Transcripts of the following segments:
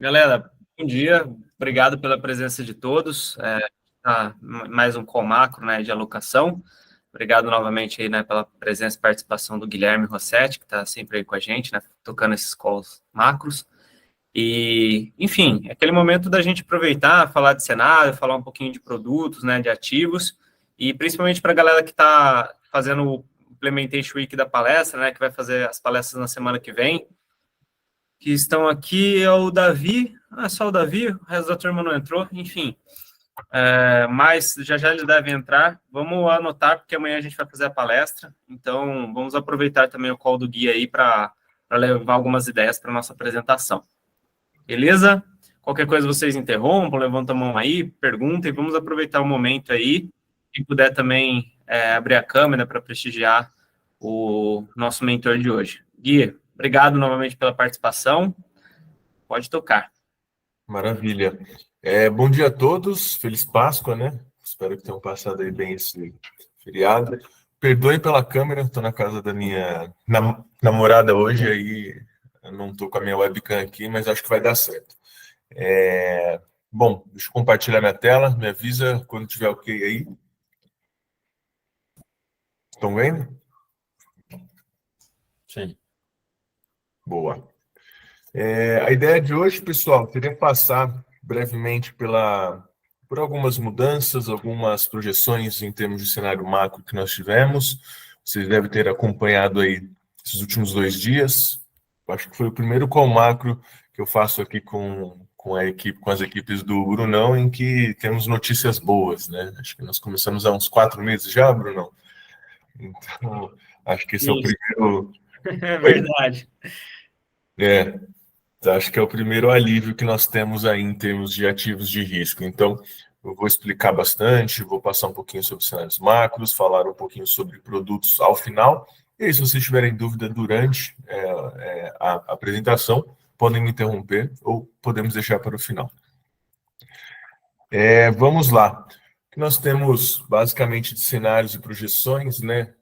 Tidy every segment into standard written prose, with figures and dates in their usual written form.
Galera, bom dia, obrigado pela presença de todos. Mais um call macro, né, de alocação. Obrigado novamente aí, né, pela presença e participação do Guilherme Rossetti, que está sempre aí com a gente, né, tocando esses calls macros. E, enfim, é aquele momento da gente aproveitar, falar de cenário, falar um pouquinho de produtos, né, de ativos, e principalmente para a galera que está fazendo o Implementation Week da palestra, né, que vai fazer as palestras na semana que vem, que estão aqui é o Davi, só o Davi, o resto da turma não entrou, enfim, mas já eles devem entrar. Vamos anotar, porque amanhã a gente vai fazer a palestra, então vamos aproveitar também o call do Gui aí para levar algumas ideias para a nossa apresentação. Beleza? Qualquer coisa vocês interrompam, levantam a mão aí, perguntem, vamos aproveitar o momento aí, quem puder também abrir a câmera para prestigiar o nosso mentor de hoje. Gui, obrigado novamente pela participação. Pode tocar. Maravilha. Bom dia a todos, feliz Páscoa, né? Espero que tenham passado aí bem esse feriado. Perdoem pela câmera, estou na casa da minha namorada hoje, aí eu não estou com a minha webcam aqui, mas acho que vai dar certo. Bom, deixa eu compartilhar minha tela, me avisa quando tiver ok aí. Estão vendo? Sim. Boa. A ideia de hoje, pessoal, seria passar brevemente por algumas mudanças, algumas projeções em termos de cenário macro que nós tivemos. Vocês devem ter acompanhado aí esses últimos 2 dias. Acho que foi o primeiro call macro que eu faço aqui com as equipes do Brunão, em que temos notícias boas, né? Acho que nós começamos há uns 4 meses já, Brunão. Então, acho que esse é o primeiro. É verdade. Acho que é o primeiro alívio que nós temos aí em termos de ativos de risco. Então, eu vou explicar bastante, vou passar um pouquinho sobre cenários macros, falar um pouquinho sobre produtos ao final. E aí, se vocês tiverem dúvida durante a apresentação, podem me interromper ou podemos deixar para o final. Vamos lá. O que nós temos basicamente de cenários e projeções, né?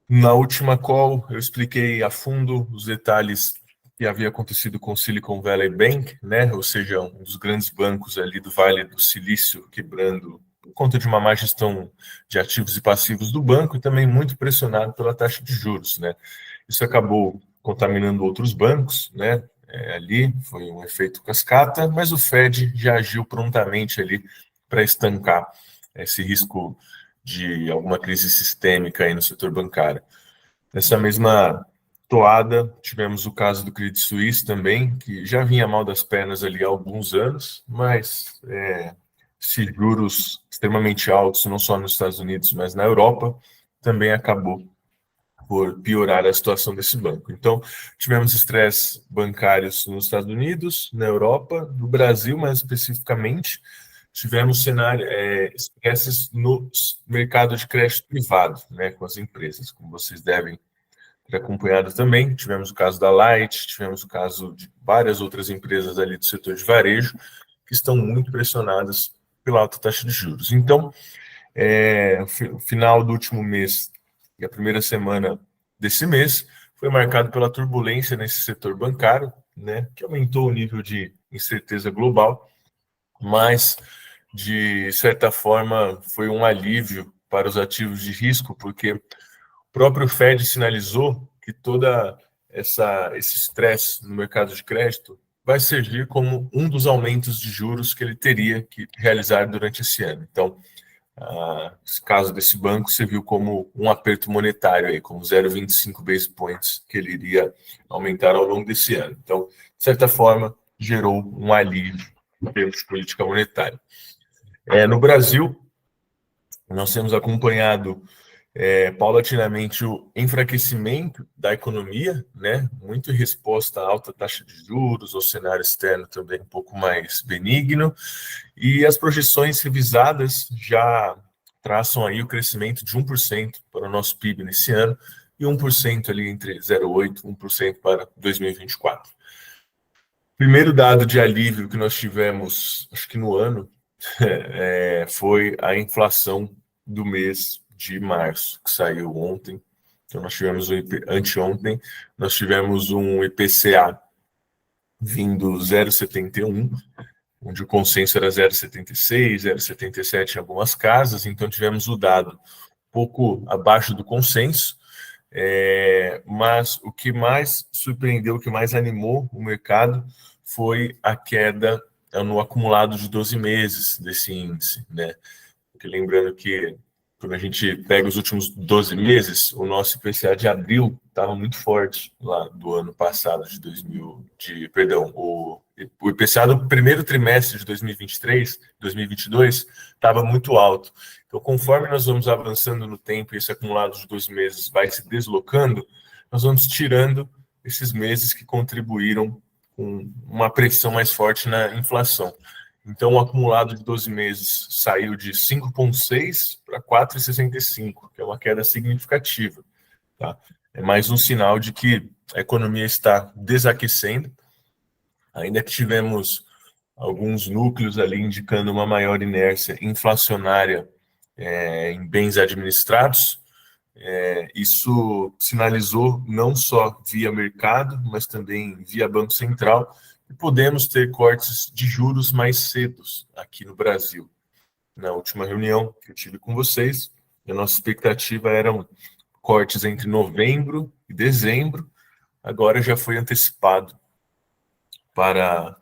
Na última call, eu expliquei a fundo os detalhes que havia acontecido com o Silicon Valley Bank, né? Ou seja, um dos grandes bancos ali do Vale do Silício quebrando por conta de uma má gestão de ativos e passivos do banco e também muito pressionado pela taxa de juros, né? Isso acabou contaminando outros bancos, né? Ali foi um efeito cascata, mas o Fed já agiu prontamente ali para estancar esse risco de alguma crise sistêmica aí no setor bancário. Nessa mesma toada, tivemos o caso do Credit Suisse também, que já vinha mal das pernas ali há alguns anos, mas esses juros extremamente altos, não só nos Estados Unidos, mas na Europa, também acabou por piorar a situação desse banco. Então, tivemos estresse bancários nos Estados Unidos, na Europa, no Brasil, mais especificamente, tivemos estresses no mercado de crédito privado, né, com as empresas, como vocês devem ter acompanhado também. Tivemos o caso da Light, tivemos o caso de várias outras empresas ali do setor de varejo, que estão muito pressionadas pela alta taxa de juros. Então, o final do último mês e a primeira semana desse mês foi marcado pela turbulência nesse setor bancário, né, que aumentou o nível de incerteza global, mas, de certa forma, foi um alívio para os ativos de risco, porque o próprio Fed sinalizou que toda esse estresse no mercado de crédito vai servir como um dos aumentos de juros que ele teria que realizar durante esse ano. Então, esse caso desse banco serviu como um aperto monetário, aí, como 0,25 base points que ele iria aumentar ao longo desse ano. Então, de certa forma, gerou um alívio em termos de política monetária. No Brasil, nós temos acompanhado paulatinamente o enfraquecimento da economia, né? Muito em resposta à alta taxa de juros, ao cenário externo também um pouco mais benigno, e as projeções revisadas já traçam aí o crescimento de 1% para o nosso PIB nesse ano e 1% ali entre 0,8% e 1% para 2024. Primeiro dado de alívio que nós tivemos, acho que no ano, foi a inflação do mês de março, que saiu ontem. Então, anteontem, nós tivemos um IPCA vindo 0,71, onde o consenso era 0,76, 0,77 em algumas casas, então tivemos o dado um pouco abaixo do consenso, mas o que mais surpreendeu, o que mais animou o mercado foi a queda no acumulado de 12 meses desse índice, né? Porque lembrando que quando a gente pega os últimos 12 meses, o nosso IPCA de abril estava muito forte lá do ano passado, o IPCA do primeiro trimestre de 2023, 2022, estava muito alto. Então, conforme nós vamos avançando no tempo e esse acumulado de 12 meses vai se deslocando, nós vamos tirando esses meses que contribuíram com uma pressão mais forte na inflação. Então, o acumulado de 12 meses saiu de 5,6 para 4,65, que é uma queda significativa. Tá? É mais um sinal de que a economia está desaquecendo, ainda que tivemos alguns núcleos ali indicando uma maior inércia inflacionária em bens administrados. Isso sinalizou não só via mercado, mas também via Banco Central, e podemos ter cortes de juros mais cedos aqui no Brasil. Na última reunião que eu tive com vocês, a nossa expectativa eram cortes entre novembro e dezembro, agora já foi antecipado para...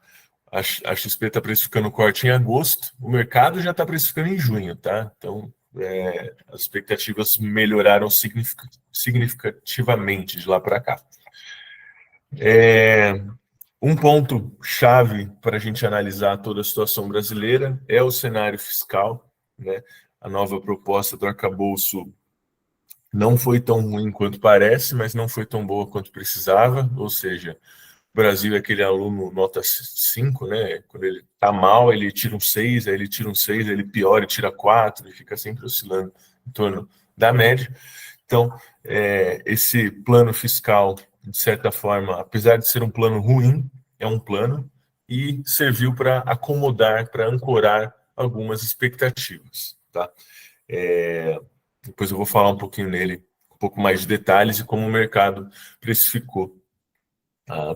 A XP está precificando corte em agosto, o mercado já está precificando em junho, tá? Então, as expectativas melhoraram significativamente de lá para cá. Um ponto chave para a gente analisar toda a situação brasileira é o cenário fiscal, né? A nova proposta do arcabouço não foi tão ruim quanto parece, mas não foi tão boa quanto precisava, ou seja, o Brasil é aquele aluno nota 5, né? Quando ele está mal, ele tira um 6, aí ele tira um 6, aí ele piora e tira 4, e fica sempre oscilando em torno da média. Então, esse plano fiscal, de certa forma, apesar de ser um plano ruim, é um plano e serviu para acomodar, para ancorar algumas expectativas. Tá? Depois eu vou falar um pouquinho nele, um pouco mais de detalhes e como o mercado precificou.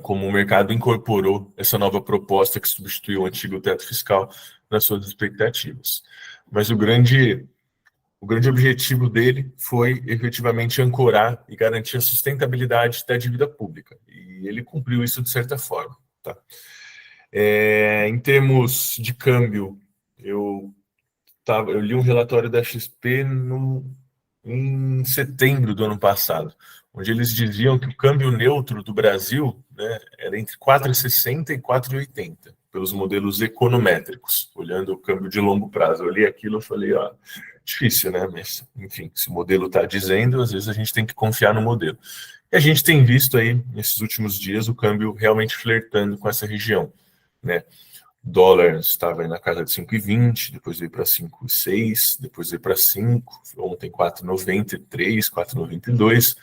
Como o mercado incorporou essa nova proposta que substituiu o antigo teto fiscal nas suas expectativas. Mas o grande objetivo dele foi efetivamente ancorar e garantir a sustentabilidade da dívida pública. E ele cumpriu isso de certa forma. Tá? Em termos de câmbio, eu li um relatório da XP em setembro do ano passado, onde eles diziam que o câmbio neutro do Brasil, né, era entre 4,60 e 4,80, pelos modelos econométricos, olhando o câmbio de longo prazo. Eu olhei aquilo e falei, difícil, né? Mas, enfim, se o modelo está dizendo, às vezes a gente tem que confiar no modelo. E a gente tem visto aí, nesses últimos dias, o câmbio realmente flertando com essa região, né? O dólar estava aí na casa de 5,20, depois veio para 5,6, depois veio para 5, ontem 4,93, 4,92,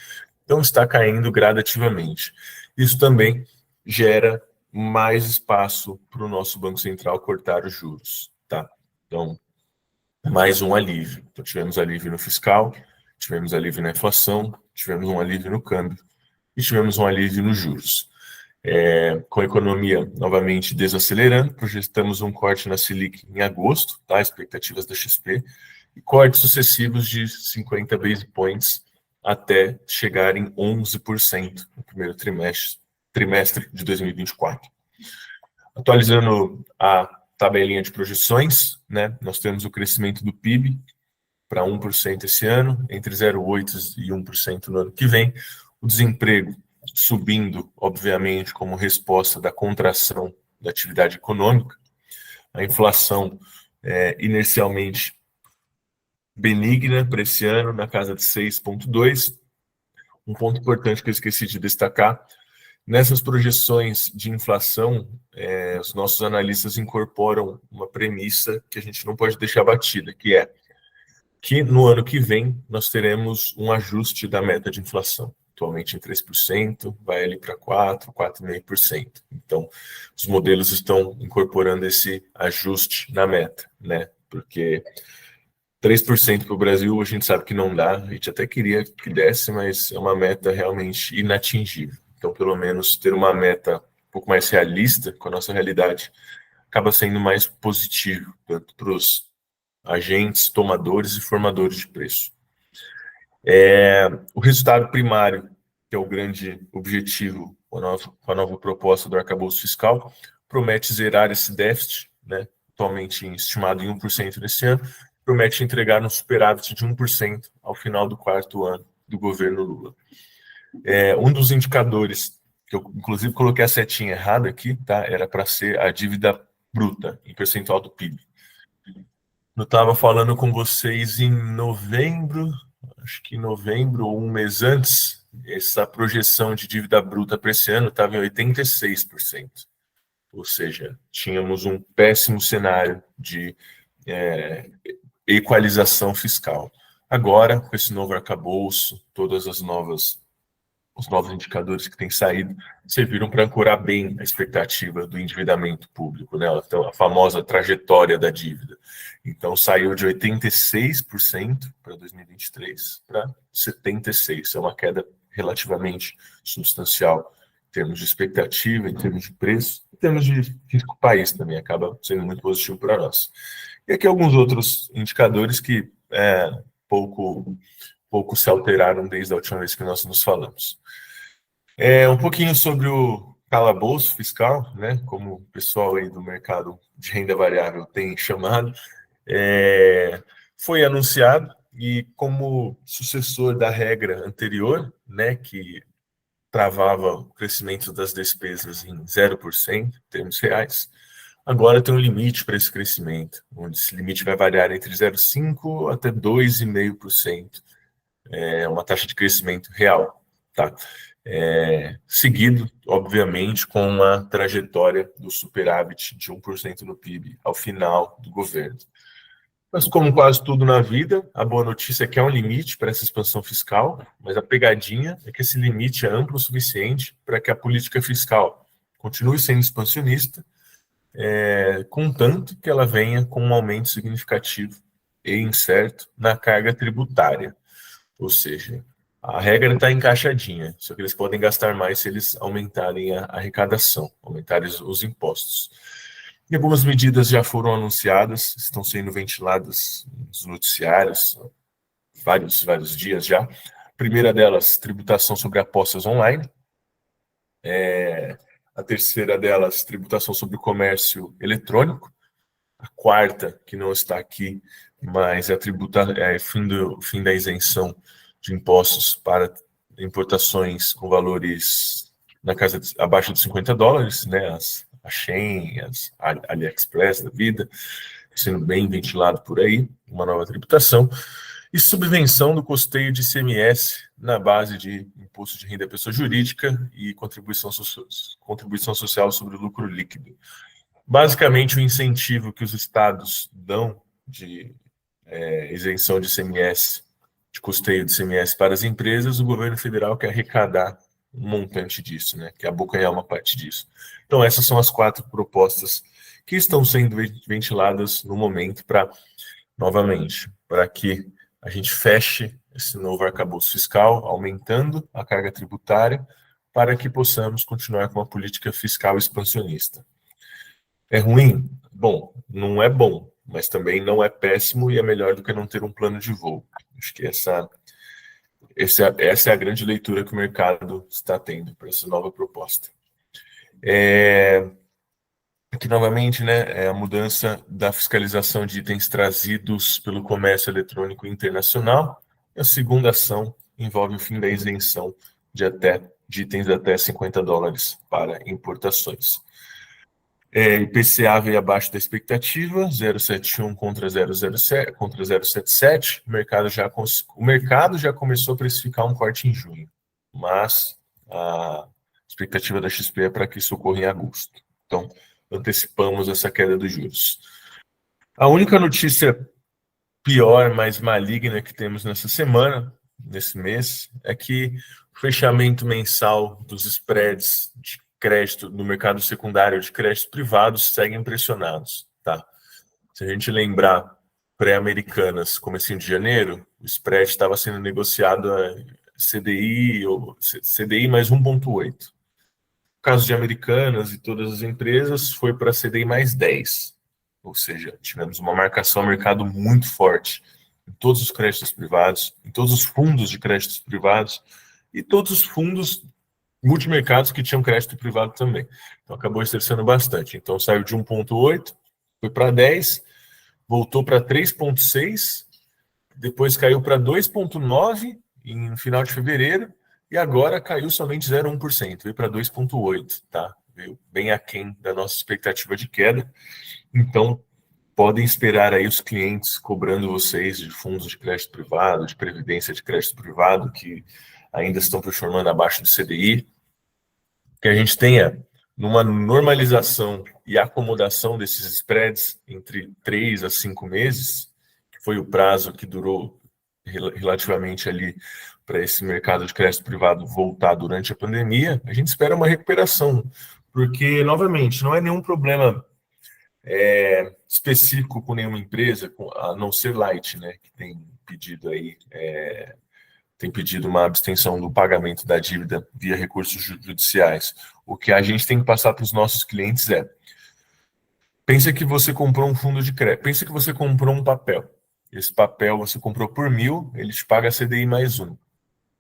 então está caindo gradativamente. Isso também gera mais espaço para o nosso Banco Central cortar os juros, tá? Então, mais um alívio. Então, tivemos alívio no fiscal, tivemos alívio na inflação, tivemos um alívio no câmbio e tivemos um alívio nos juros. Com a economia novamente desacelerando, projetamos um corte na Selic em agosto, tá? Expectativas da XP, e cortes sucessivos de 50 base points até chegar em 11% no primeiro trimestre de 2024. Atualizando a tabelinha de projeções, né? Nós temos o crescimento do PIB para 1% esse ano, entre 0,8% e 1% no ano que vem, o desemprego subindo, obviamente, como resposta da contração da atividade econômica, a inflação inercialmente benigna para esse ano, na casa de 6,2%. Um ponto importante que eu esqueci de destacar, nessas projeções de inflação, os nossos analistas incorporam uma premissa que a gente não pode deixar batida, que é que no ano que vem nós teremos um ajuste da meta de inflação. Atualmente em 3%, vai ali para 4%, 4,5%. Então, os modelos estão incorporando esse ajuste na meta, né? Porque 3% para o Brasil a gente sabe que não dá, a gente até queria que desse, mas é uma meta realmente inatingível. Então, pelo menos ter uma meta pouco mais realista com a nossa realidade, acaba sendo mais positivo, tanto para os agentes, tomadores e formadores de preço. O resultado primário, que é o grande objetivo com a nova proposta do arcabouço fiscal, promete zerar esse déficit, né, atualmente estimado em 1% nesse ano, promete entregar um superávit de 1% ao final do quarto ano do governo Lula. Um dos indicadores, que eu inclusive coloquei a setinha errada aqui, tá? Era para ser a dívida bruta, em percentual do PIB. Eu estava falando com vocês em novembro, acho que em novembro ou um mês antes, essa projeção de dívida bruta para esse ano estava em 86%. Ou seja, tínhamos um péssimo cenário de equalização fiscal. Agora, com esse novo arcabouço, todas os novos indicadores que têm saído serviram para ancorar bem a expectativa do endividamento público, né? Então, a famosa trajetória da dívida. Então, saiu de 86% para 2023 para 76%. É uma queda relativamente substancial em termos de expectativa, em termos de preço, em termos de risco país também, acaba sendo muito positivo para nós. E aqui alguns outros indicadores que pouco se alteraram desde a última vez que nós nos falamos. Um pouquinho sobre o calabouço fiscal, né, como o pessoal aí do mercado de renda variável tem chamado, foi anunciado e como sucessor da regra anterior, né, que travava o crescimento das despesas em 0% em termos reais, agora tem um limite para esse crescimento, onde esse limite vai variar entre 0,5% até 2,5%. Uma taxa de crescimento real, tá? Seguido, obviamente, com uma trajetória do superávit de 1% no PIB ao final do governo. Mas, como quase tudo na vida, a boa notícia é que há um limite para essa expansão fiscal, mas a pegadinha é que esse limite é amplo o suficiente para que a política fiscal continue sendo expansionista, contanto que ela venha com um aumento significativo e incerto na carga tributária. Ou seja, a regra está encaixadinha, só que eles podem gastar mais se eles aumentarem a arrecadação, aumentarem os impostos. E algumas medidas já foram anunciadas, estão sendo ventiladas nos noticiários vários dias já. A primeira delas, tributação sobre apostas online. A terceira delas, tributação sobre o comércio eletrônico. A quarta, que não está aqui, mas é o fim da isenção de impostos para importações com valores na casa abaixo de $50, né? A Shein, as AliExpress da vida, sendo bem ventilado por aí, uma nova tributação, e subvenção do custeio de ICMS na base de imposto de renda da pessoa jurídica e contribuição social sobre o lucro líquido. Basicamente, o incentivo que os estados dão de isenção de ICMS, de custeio de ICMS para as empresas, o governo federal quer arrecadar um montante disso, né? Quer abocanhar uma parte disso. Então, essas são as 4 propostas que estão sendo ventiladas no momento novamente, para que a gente feche esse novo arcabouço fiscal, aumentando a carga tributária, para que possamos continuar com a política fiscal expansionista. É ruim? Bom, não é bom, mas também não é péssimo e é melhor do que não ter um plano de voo. Acho que essa é a grande leitura que o mercado está tendo para essa nova proposta. Aqui, novamente, né, a mudança da fiscalização de itens trazidos pelo comércio eletrônico internacional. A segunda ação envolve o fim da isenção de itens até $50 para importações. IPCA veio abaixo da expectativa, 0,71 contra 0,77. O mercado já começou a precificar um corte em junho, mas a expectativa da XP é para que isso ocorra em agosto. Então, antecipamos essa queda dos juros. A única notícia pior, mais maligna que temos nesse mês, é que o fechamento mensal dos spreads de crédito no mercado secundário de créditos privados seguem pressionados, tá? Se a gente lembrar pré-americanas, comecinho de janeiro, o spread estava sendo negociado a CDI mais 1,8. caso de Americanas e todas as empresas, foi para CDI mais 10. Ou seja, tivemos uma marcação ao mercado muito forte em todos os créditos privados, em todos os fundos de créditos privados e todos os fundos multimercados que tinham crédito privado também. Então acabou estressando bastante. Então saiu de 1,8, foi para 10, voltou para 3,6, depois caiu para 2,9 em final de fevereiro, e agora caiu somente 0,1%, veio para 2,8, tá? Veio bem aquém da nossa expectativa de queda. Então, podem esperar aí os clientes cobrando vocês de fundos de crédito privado, de previdência de crédito privado, que ainda estão performando abaixo do CDI, que a gente tenha numa normalização e acomodação desses spreads entre 3 a 5 meses, que foi o prazo que durou relativamente ali para esse mercado de crédito privado voltar durante a pandemia, a gente espera uma recuperação, porque, novamente, não é nenhum problema específico com nenhuma empresa, a não ser Light, né, que tem pedido aí, tem pedido uma abstenção do pagamento da dívida via recursos judiciais. O que a gente tem que passar para os nossos clientes pensa que você comprou um fundo de crédito, pensa que você comprou um papel. Esse papel você comprou por 1.000, ele te paga CDI mais 1.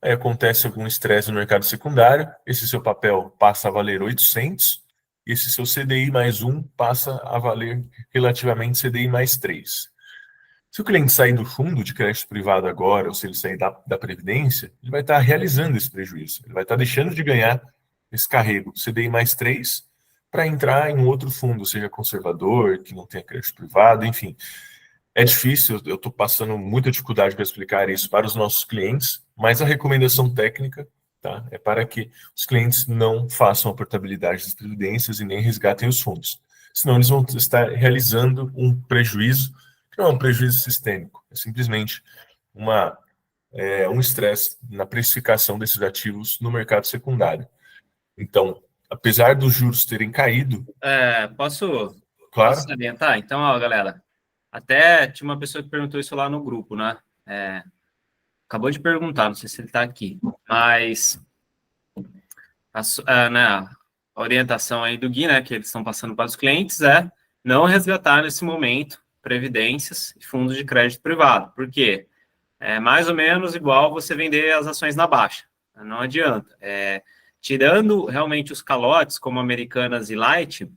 Aí acontece algum estresse no mercado secundário, esse seu papel passa a valer 800, e esse seu CDI mais 1 passa a valer relativamente CDI mais 3. Se o cliente sair do fundo de crédito privado agora, ou se ele sair da Previdência, ele vai estar realizando esse prejuízo. Ele vai estar deixando de ganhar esse carrego CDI mais 3 para entrar em um outro fundo, seja conservador, que não tenha crédito privado, enfim. É difícil, eu estou passando muita dificuldade para explicar isso para os nossos clientes, mas a recomendação técnica, tá, é para que os clientes não façam a portabilidade das previdências e nem resgatem os fundos. Senão eles vão estar realizando um prejuízo, que não é um prejuízo sistêmico, é simplesmente um estresse na precificação desses ativos no mercado secundário. Então, apesar dos juros terem caído... Posso Claro. salientar? Então, ó, galera, até tinha uma pessoa que perguntou isso lá no grupo, né? Acabou de perguntar, não sei se ele está aqui, mas a orientação aí do Gui, né, que eles estão passando para os clientes, é não resgatar nesse momento previdências e fundos de crédito privado. Por quê? É mais ou menos igual você vender as ações na baixa. Não adianta. Tirando realmente os calotes, como Americanas e Light,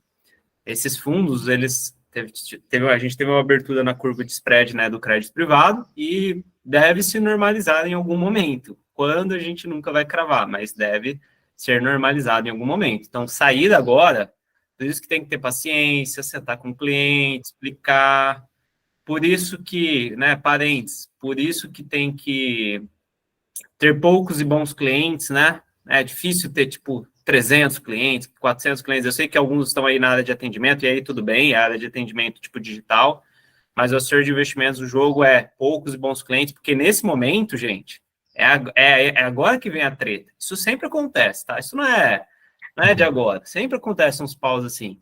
esses fundos, eles a gente teve uma abertura na curva de spread, né, do crédito privado e deve se normalizar em algum momento. Quando a gente nunca vai cravar, mas deve ser normalizado em algum momento. Então, sair agora, por isso que tem que ter paciência, sentar com o cliente, explicar. Por isso que, né, parentes, por isso que tem que ter poucos e bons clientes, né? É difícil ter, tipo, 300 clientes, 400 clientes. Eu sei que alguns estão aí na área de atendimento, e aí tudo bem, é a área de atendimento tipo digital, mas o assessor de investimentos do jogo é poucos e bons clientes, porque nesse momento, gente, é agora que vem a treta. Isso sempre acontece, tá? Isso não é de agora. Sempre acontecem uns paus assim.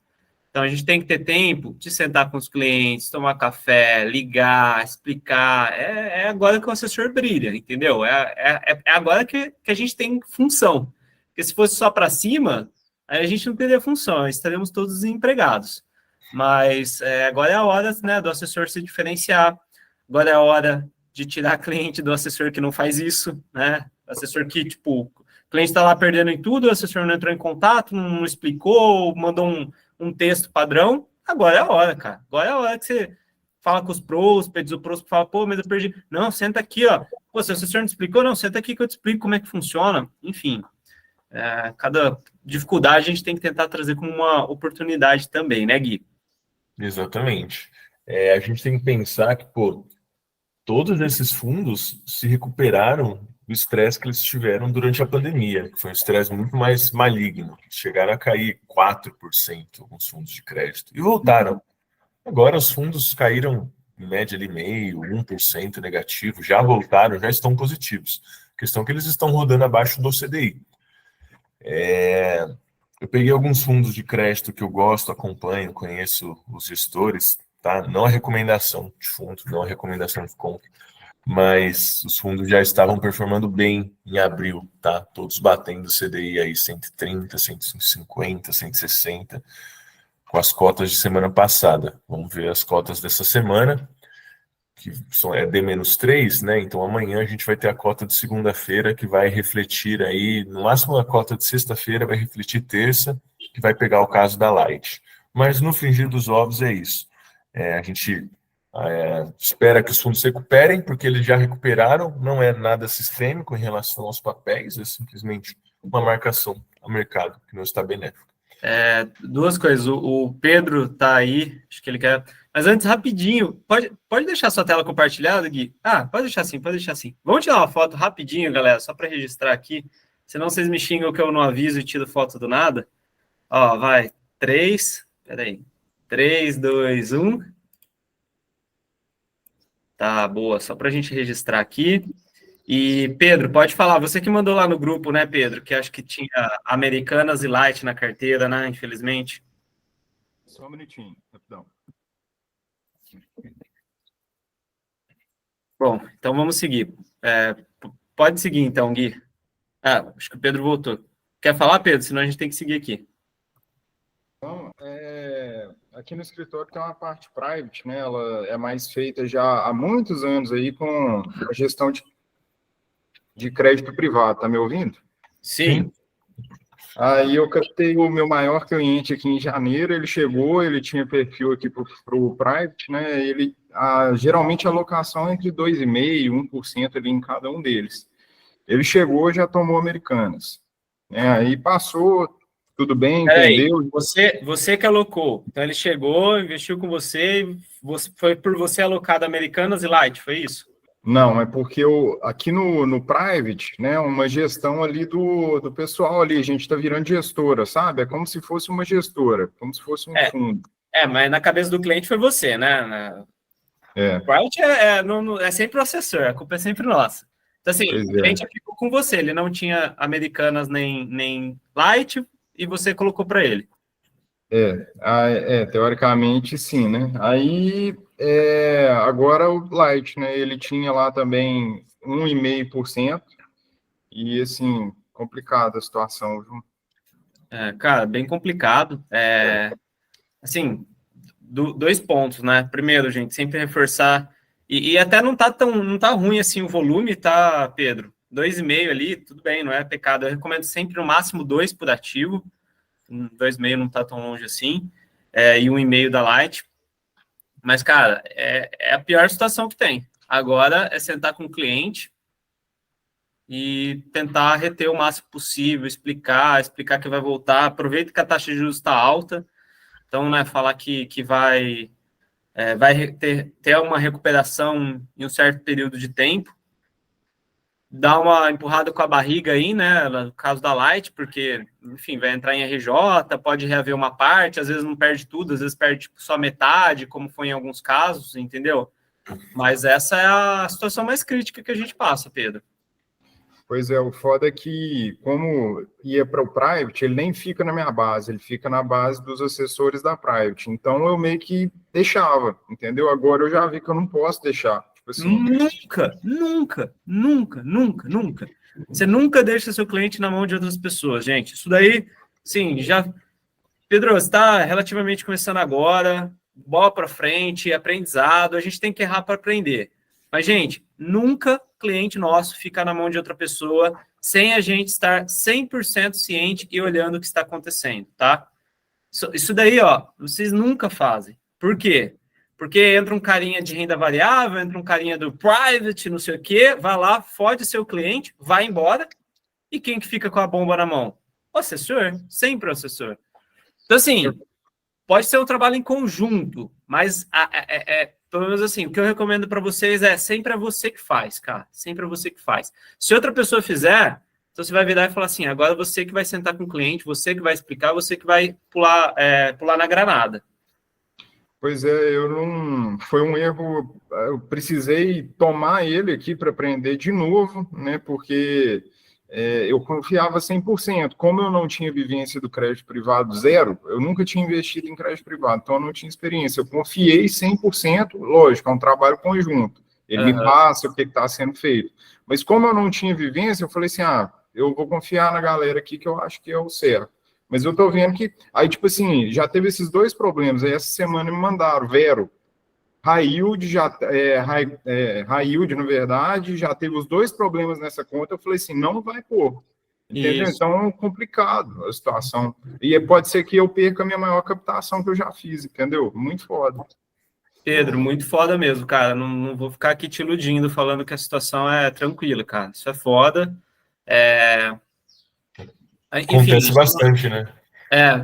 Então, a gente tem que ter tempo de sentar com os clientes, tomar café, ligar, explicar. É agora que o assessor brilha, entendeu? É agora que a gente tem função. Porque se fosse só para cima, aí a gente não teria função, estaremos todos desempregados. Mas agora é a hora, né, do assessor se diferenciar. Agora é a hora de tirar cliente do assessor que não faz isso, né? Assessor que, tipo, o cliente está lá perdendo em tudo, o assessor não entrou em contato, não explicou, mandou um texto padrão. Agora é a hora, cara. Agora é a hora que você fala com os prospects, o prospect fala, pô, mas eu perdi. Não, senta aqui, ó. Pô, se o assessor não explicou, não, senta aqui que eu te explico como é que funciona. Enfim, cada dificuldade a gente tem que tentar trazer como uma oportunidade também, né, Gui? Exatamente. A gente tem que pensar que, pô, todos esses fundos se recuperaram do estresse que eles tiveram durante a pandemia, que foi um estresse muito mais maligno. Chegaram a cair 4% alguns fundos de crédito e voltaram. Agora os fundos caíram em média ali meio, 1% negativo, já voltaram, já estão positivos. A questão é que eles estão rodando abaixo do CDI. Eu peguei alguns fundos de crédito que eu gosto, acompanho, conheço os gestores, tá? Não a recomendação de fundo, não a recomendação de compra, mas os fundos já estavam performando bem em abril, tá? Todos batendo CDI aí 130, 150, 160, com as cotas de semana passada. Vamos ver as cotas dessa semana, que é D-3, né? Então amanhã a gente vai ter a cota de segunda-feira, que vai refletir aí, no máximo a cota de sexta-feira vai refletir terça, que vai pegar o caso da Light. Mas no frigir dos ovos é isso. A gente espera que os fundos se recuperem, porque eles já recuperaram, não é nada sistêmico em relação aos papéis, é simplesmente uma marcação ao mercado que não está benéfica. Duas coisas, o Pedro está aí, acho que ele quer... Mas antes, rapidinho, pode deixar sua tela compartilhada, Gui? Pode deixar assim, pode deixar assim. Vamos tirar uma foto rapidinho, galera, só para registrar aqui, senão vocês me xingam que eu não aviso e tiro foto do nada. Ó, vai, 3, 2, 1... Tá, boa. Só para a gente registrar aqui. E, Pedro, pode falar. Você que mandou lá no grupo, né, Pedro? Que acho que tinha Americanas e Light na carteira, né? Infelizmente. Só um minutinho, rapidão. Bom, então vamos seguir. Pode seguir, então, Gui. Acho que o Pedro voltou. Quer falar, Pedro? Senão a gente tem que seguir aqui. Então, aqui no escritório tem uma parte private, né? Ela é mais feita já há muitos anos aí com a gestão de crédito privado. Tá me ouvindo? Sim. Aí eu captei o meu maior cliente aqui em janeiro, ele chegou, ele tinha perfil aqui para o private, né? Geralmente a alocação é entre 2,5% e 1% ali em cada um deles. Ele chegou e já tomou Americanas. Aí passou... Tudo bem, entendeu? Você que alocou. Então, ele chegou, investiu com você, foi por você alocado Americanas e Light, foi isso? Não, é porque aqui no private, né, uma gestão ali do pessoal ali, a gente está virando gestora, sabe? É como se fosse uma gestora, como se fosse um fundo. Mas na cabeça do cliente foi você, né? O private é sempre o assessor, a culpa é sempre nossa. Então, assim, o cliente ficou com você, ele não tinha Americanas nem Light, e você colocou para ele. Teoricamente sim, né? Aí, agora o Light, né? Ele tinha lá também 1,5%, e assim, complicada a situação, viu? Cara, bem complicado. Assim, 2 pontos, né? Primeiro, gente, sempre reforçar, e até não tá ruim assim o volume, tá, Pedro? 2,5 ali, tudo bem, não é pecado. Eu recomendo sempre no máximo 2 por ativo. 2,5 não está tão longe assim, e 1,5 da Light. Mas, cara, é a pior situação que tem. Agora é sentar com o cliente e tentar reter o máximo possível, explicar que vai voltar. Aproveita que a taxa de juros está alta, então, né, falar que vai ter uma recuperação em um certo período de tempo, dar uma empurrada com a barriga aí, né, no caso da Light, porque, enfim, vai entrar em RJ, pode reaver uma parte, às vezes não perde tudo, às vezes perde tipo, só metade, como foi em alguns casos, entendeu? Mas essa é a situação mais crítica que a gente passa, Pedro. Pois é, o foda é que, como ia para o private, ele nem fica na minha base, ele fica na base dos assessores da private. Então, eu meio que deixava, entendeu? Agora eu já vi que eu não posso deixar. Tipo assim, Nunca. Você nunca deixa seu cliente na mão de outras pessoas, gente. Isso daí, sim, já... Pedro, você está relativamente começando agora, bola para frente, aprendizado, a gente tem que errar para aprender. Mas, gente, nunca cliente nosso fica na mão de outra pessoa sem a gente estar 100% ciente e olhando o que está acontecendo, tá? Isso daí, ó, vocês nunca fazem. Por quê? Porque entra um carinha de renda variável, entra um carinha do private, não sei o quê, vai lá, fode seu cliente, vai embora, e quem que fica com a bomba na mão? O assessor, sempre o assessor. Então, assim, pode ser um trabalho em conjunto, mas pelo menos assim, o que eu recomendo para vocês sempre é você que faz, cara. Sempre é você que faz. Se outra pessoa fizer, então você vai virar e falar assim, agora você que vai sentar com o cliente, você que vai explicar, você que vai pular na granada. Pois é, foi um erro, eu precisei tomar ele aqui para aprender de novo, né, porque eu confiava 100%. Como eu não tinha vivência do crédito privado zero, eu nunca tinha investido em crédito privado, então eu não tinha experiência. Eu confiei 100%, lógico, é um trabalho conjunto. Ele me passa o que está sendo feito. Mas como eu não tinha vivência, eu falei assim, eu vou confiar na galera aqui que eu acho que é o certo. Mas eu tô vendo que, aí tipo assim, já teve esses dois problemas, aí essa semana me mandaram, Vero, High Yield, High Yield, na verdade, já teve os dois problemas nessa conta, eu falei assim, não vai pôr. Entendeu? Isso. Então, é complicado a situação. E pode ser que eu perca a minha maior captação que eu já fiz, entendeu? Muito foda. Pedro, muito foda mesmo, cara. Não vou ficar aqui te iludindo falando que a situação é tranquila, cara. Isso é foda. Enfim. Acontece bastante, né?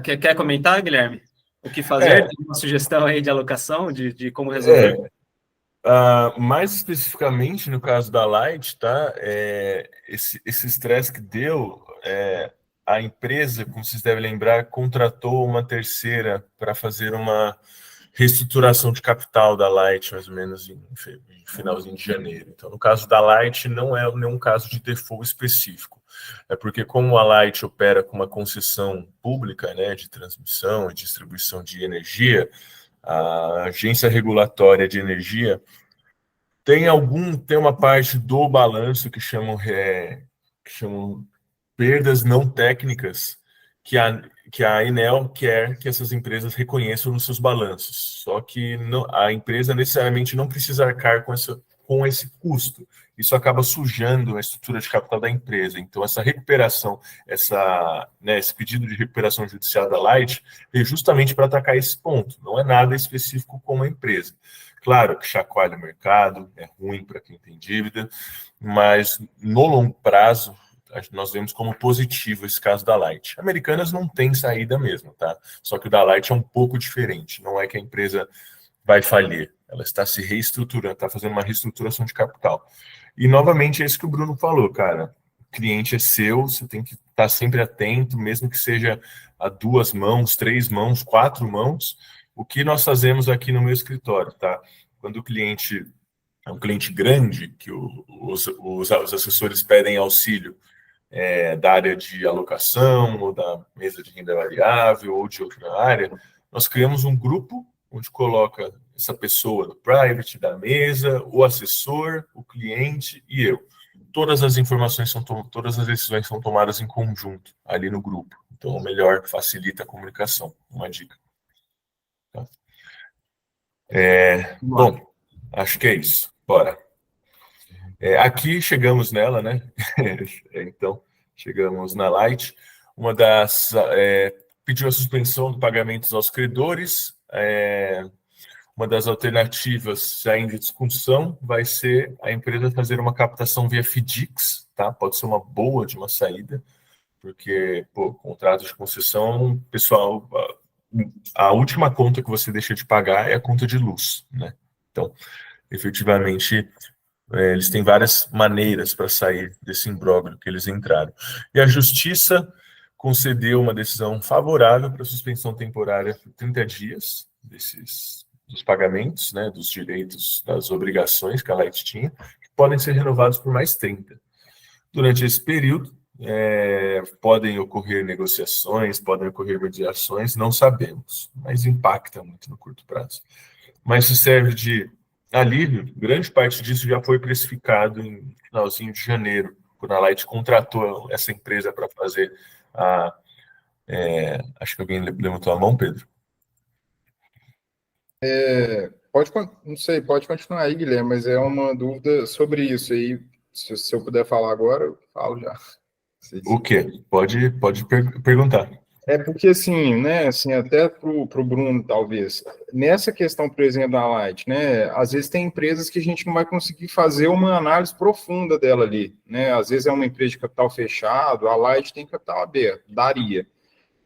Quer comentar, Guilherme? O que fazer? Tem uma sugestão aí de alocação, de como resolver? Mais especificamente no caso da Light, tá? Esse estresse que deu, a empresa, como vocês devem lembrar, contratou uma terceira para fazer uma reestruturação de capital da Light, mais ou menos em finalzinho de janeiro. Então, no caso da Light, não é nenhum caso de default específico. É porque, como a Light opera com uma concessão pública, né, de transmissão e distribuição de energia, a agência regulatória de energia tem uma parte do balanço que chamam perdas não técnicas que a Enel quer que essas empresas reconheçam nos seus balanços. Só que a empresa necessariamente não precisa arcar com esse custo. Isso acaba sujando a estrutura de capital da empresa. Então, essa recuperação, esse pedido de recuperação judicial da Light é justamente para atacar esse ponto. Não é nada específico com a empresa. Claro que chacoalha o mercado, é ruim para quem tem dívida, mas no longo prazo, nós vemos como positivo esse caso da Light. Americanas não tem saída mesmo, tá? Só que o da Light é um pouco diferente. Não é que a empresa vai falir, ela está se reestruturando, está fazendo uma reestruturação de capital. E, novamente, é isso que o Bruno falou, cara. O cliente é seu, você tem que estar sempre atento, mesmo que seja a 2 mãos, 3 mãos, 4 mãos. O que nós fazemos aqui no meu escritório, tá? Quando o cliente é um cliente grande, que os assessores pedem auxílio da área de alocação, ou da mesa de renda variável, ou de outra área, nós criamos um grupo onde coloca essa pessoa do private, da mesa, o assessor, o cliente e eu. Todas as todas as decisões são tomadas em conjunto, ali no grupo. Então, melhor facilita a comunicação. Uma dica. Tá? Bom, acho que é isso. Bora. Aqui chegamos nela, né? Então, chegamos na Light. Uma das... pediu a suspensão de pagamentos aos credores. Uma das alternativas já em discussão vai ser a empresa fazer uma captação via FDICS, tá? Pode ser uma boa de uma saída, porque, contrato de concessão, pessoal, a última conta que você deixa de pagar é a conta de luz, né? Então, efetivamente, eles têm várias maneiras para sair desse imbróglio que eles entraram. E a Justiça concedeu uma decisão favorável para suspensão temporária por 30 dias dos pagamentos, né, dos direitos, das obrigações que a Light tinha, que podem ser renovados por mais 30. Durante esse período, podem ocorrer negociações, podem ocorrer mediações, não sabemos, mas impacta muito no curto prazo. Mas se serve de alívio, grande parte disso já foi precificado em finalzinho de janeiro, quando a Light contratou essa empresa para fazer acho que alguém levantou a mão, Pedro? Não sei, pode continuar aí, Guilherme, mas é uma dúvida sobre isso aí. Se eu puder falar agora, eu falo já. O quê? Pode perguntar. Porque, assim, né, assim, até para o Bruno, talvez, nessa questão, por exemplo, da Light, né, às vezes tem empresas que a gente não vai conseguir fazer uma análise profunda dela ali, né, às vezes é uma empresa de capital fechado, a Light tem capital aberto, daria.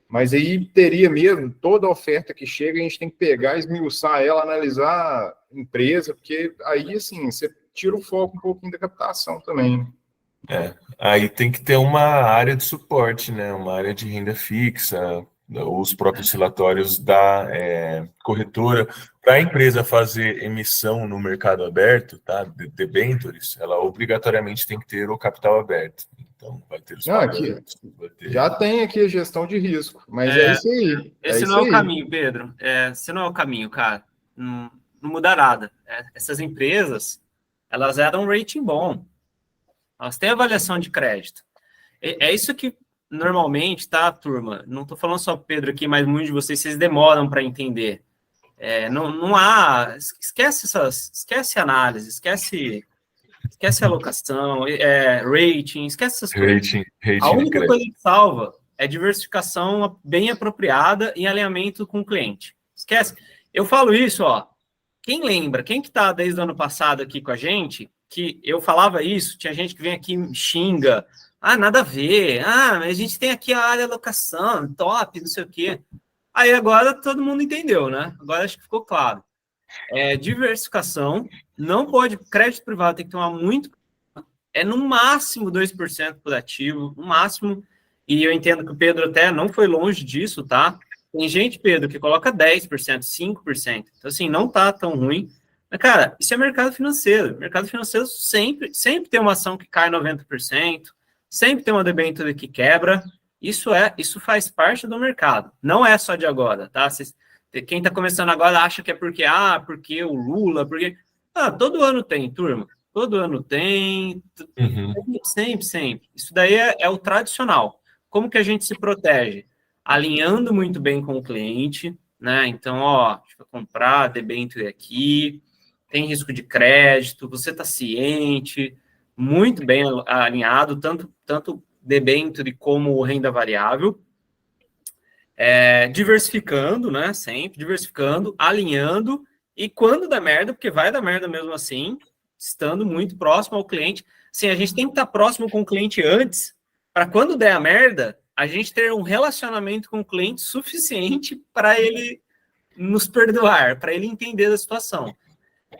Mas aí teria mesmo, toda oferta que chega, a gente tem que pegar, esmiuçar ela, analisar a empresa, porque aí, assim, você tira o foco um pouquinho da captação também. Aí tem que ter uma área de suporte, né? Uma área de renda fixa, os próprios relatórios da corretora. Para a empresa fazer emissão no mercado aberto, tá? De debentures, ela obrigatoriamente tem que ter o capital aberto. Então, vai ter os pagamentos. Já tem aqui a gestão de risco, mas é isso aí. Esse não é o caminho, Pedro. Esse não é o caminho, cara. Não muda nada. Essas empresas, elas eram rating bom. Elas têm avaliação de crédito. É isso que normalmente, tá, turma? Não estou falando só Pedro aqui, mas muitos de vocês demoram para entender. Não há... Esquece análise, esquece alocação, rating, esquece essas coisas. A única coisa que salva é diversificação bem apropriada em alinhamento com o cliente. Esquece. Eu falo isso, ó. Quem lembra? Quem que está desde o ano passado aqui com a gente, que eu falava isso, tinha gente que vem aqui e xinga. Ah, nada a ver. Ah, mas a gente tem aqui a área alocação, top, não sei o quê. Aí agora todo mundo entendeu, né? Agora acho que ficou claro. Diversificação, não pode, crédito privado tem que tomar muito, no máximo 2% por ativo, no máximo, e eu entendo que o Pedro até não foi longe disso, tá? Tem gente, Pedro, que coloca 10%, 5%, então assim, não tá tão ruim, mas cara, isso é mercado financeiro, sempre tem uma ação que cai 90%, sempre tem uma debênture que quebra, isso faz parte do mercado, não é só de agora, tá? Quem está começando agora acha que é porque o Lula, porque... todo ano tem, turma. Todo ano tem. Sempre. Isso daí é o tradicional. Como que a gente se protege? Alinhando muito bem com o cliente, né? Então, deixa eu comprar debênture aqui, tem risco de crédito, você está ciente, muito bem alinhado, tanto debênture como renda variável. Diversificando, né? Sempre diversificando, alinhando, e quando dá merda, porque vai dar merda mesmo assim, estando muito próximo ao cliente. Sim, a gente tem que estar próximo com o cliente antes, para quando der a merda, a gente ter um relacionamento com o cliente suficiente para ele nos perdoar, para ele entender a situação.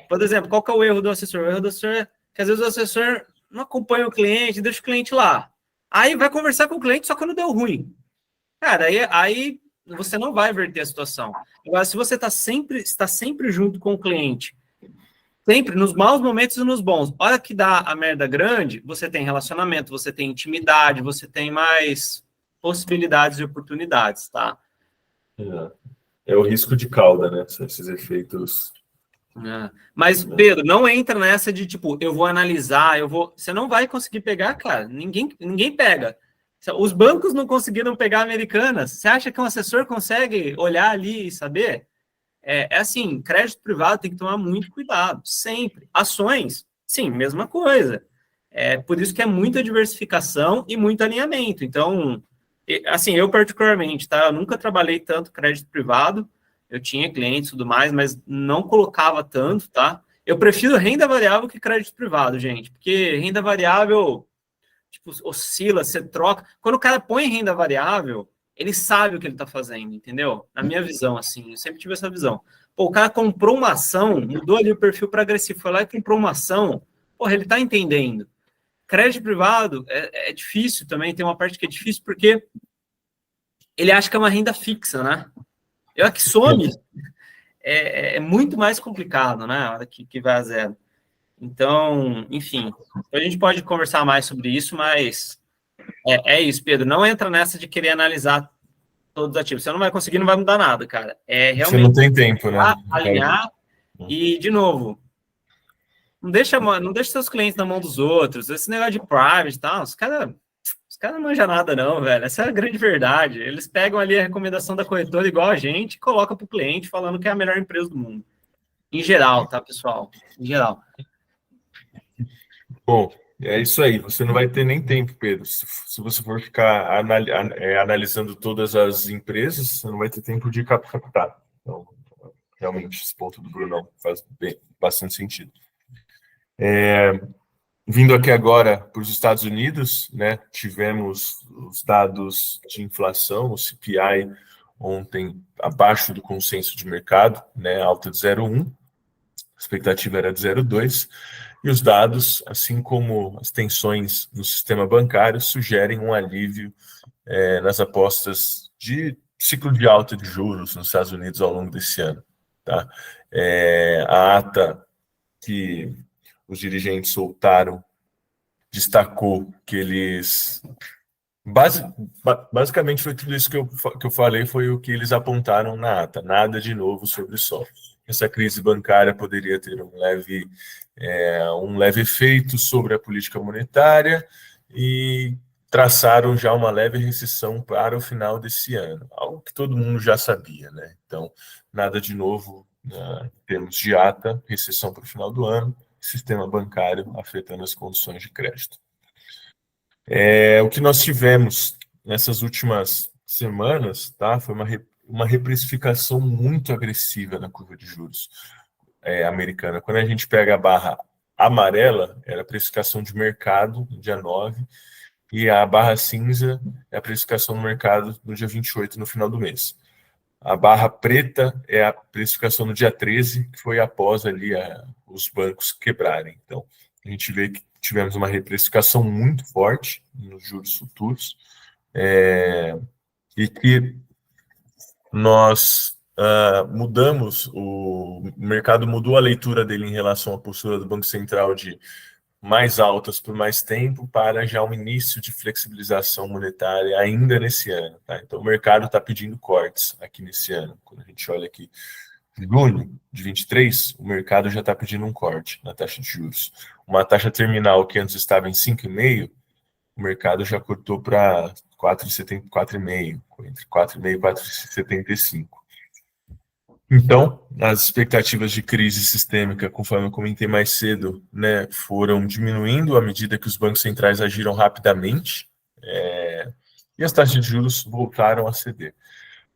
Por exemplo, qual que é o erro do assessor? O erro do assessor é que às vezes o assessor não acompanha o cliente, deixa o cliente lá. Aí vai conversar com o cliente só quando deu ruim. Cara, aí você não vai verter a situação. Agora, se você está sempre junto com o cliente, sempre nos maus momentos e nos bons, hora que dá a merda grande, você tem relacionamento, você tem intimidade, você tem mais possibilidades e oportunidades, tá? É o risco de cauda, né? Esses efeitos. Mas, Pedro, não entra nessa de, tipo, eu vou analisar, Você não vai conseguir pegar, cara. Ninguém pega. Os bancos não conseguiram pegar Americanas. Você acha que um assessor consegue olhar ali e saber? Assim, crédito privado tem que tomar muito cuidado, sempre. Ações, sim, mesma coisa. Por isso que é muita diversificação e muito alinhamento. Então, assim, eu particularmente, tá? Eu nunca trabalhei tanto crédito privado, eu tinha clientes e tudo mais, mas não colocava tanto, tá? Eu prefiro renda variável que crédito privado, gente, porque renda variável, tipo, oscila, você troca. Quando o cara põe renda variável, ele sabe o que ele está fazendo, entendeu? Na minha visão, assim, eu sempre tive essa visão. Pô, o cara comprou uma ação, mudou ali o perfil para agressivo, foi lá e comprou uma ação, porra, ele está entendendo. Crédito privado é difícil também, tem uma parte que é difícil porque ele acha que é uma renda fixa, né? Eu que some é muito mais complicado, né? A hora que vai a zero. Então, enfim, a gente pode conversar mais sobre isso, mas é isso, Pedro. Não entra nessa de querer analisar todos os ativos. Você não vai conseguir, não vai mudar nada, cara. Realmente. Você não tem tempo, né? Alinhar e, de novo, não deixa seus clientes na mão dos outros. Esse negócio de private e tal, os caras não manjam nada, não, velho. Essa é a grande verdade. Eles pegam ali a recomendação da corretora igual a gente e colocam para o cliente falando que é a melhor empresa do mundo. Em geral, tá, pessoal? Em geral. Bom, é isso aí. Você não vai ter nem tempo, Pedro. Se você for ficar analisando todas as empresas, você não vai ter tempo de captar. Então, realmente, esse ponto do Brunão faz bastante sentido. Vindo aqui agora para os Estados Unidos, né, tivemos os dados de inflação, o CPI, ontem abaixo do consenso de mercado, né, alta de 0,1, a expectativa era de 0,2, e os dados, assim como as tensões no sistema bancário, sugerem um alívio nas apostas de ciclo de alta de juros nos Estados Unidos ao longo desse ano. Tá? A ata que os dirigentes soltaram destacou que eles Basicamente foi tudo isso que eu falei, foi o que eles apontaram na ata, nada de novo sobre o sol. Essa crise bancária poderia ter um leve efeito sobre a política monetária e traçaram já uma leve recessão para o final desse ano, algo que todo mundo já sabia, né? Então, nada de novo em termos de ata, recessão para o final do ano, sistema bancário afetando as condições de crédito. O que nós tivemos nessas últimas semanas, tá, foi uma reprecificação muito agressiva na curva de juros americana. Quando a gente pega a barra amarela, era a precificação de mercado no dia 9, e a barra cinza é a precificação no mercado no dia 28, no final do mês. A barra preta é a precificação no dia 13, que foi após ali os bancos quebrarem. Então, a gente vê que tivemos uma reprecificação muito forte nos juros futuros, e que nós mudamos, o mercado mudou a leitura dele em relação à postura do Banco Central de mais altas por mais tempo para já um início de flexibilização monetária ainda nesse ano. Tá? Então, o mercado está pedindo cortes aqui nesse ano. Quando a gente olha aqui, junho de 23, o mercado já está pedindo um corte na taxa de juros. Uma taxa terminal que antes estava em 5,5, o mercado já cortou para 4,5, entre 4,5 e 4,75. Então, as expectativas de crise sistêmica, conforme eu comentei mais cedo, né, foram diminuindo à medida que os bancos centrais agiram rapidamente, e as taxas de juros voltaram a ceder.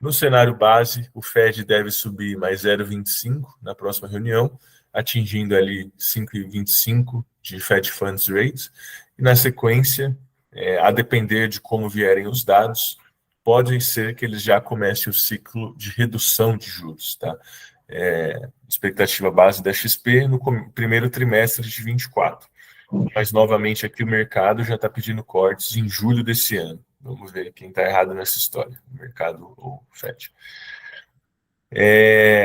No cenário base, o Fed deve subir mais 0,25 na próxima reunião, atingindo ali 5,25 de Fed Funds Rate, e na sequência, a depender de como vierem os dados, pode ser que eles já comecem o ciclo de redução de juros, tá? Expectativa base da XP no primeiro trimestre de 24. Mas, novamente, aqui o mercado já está pedindo cortes em julho desse ano. Vamos ver quem está errado nessa história, o mercado ou o FED.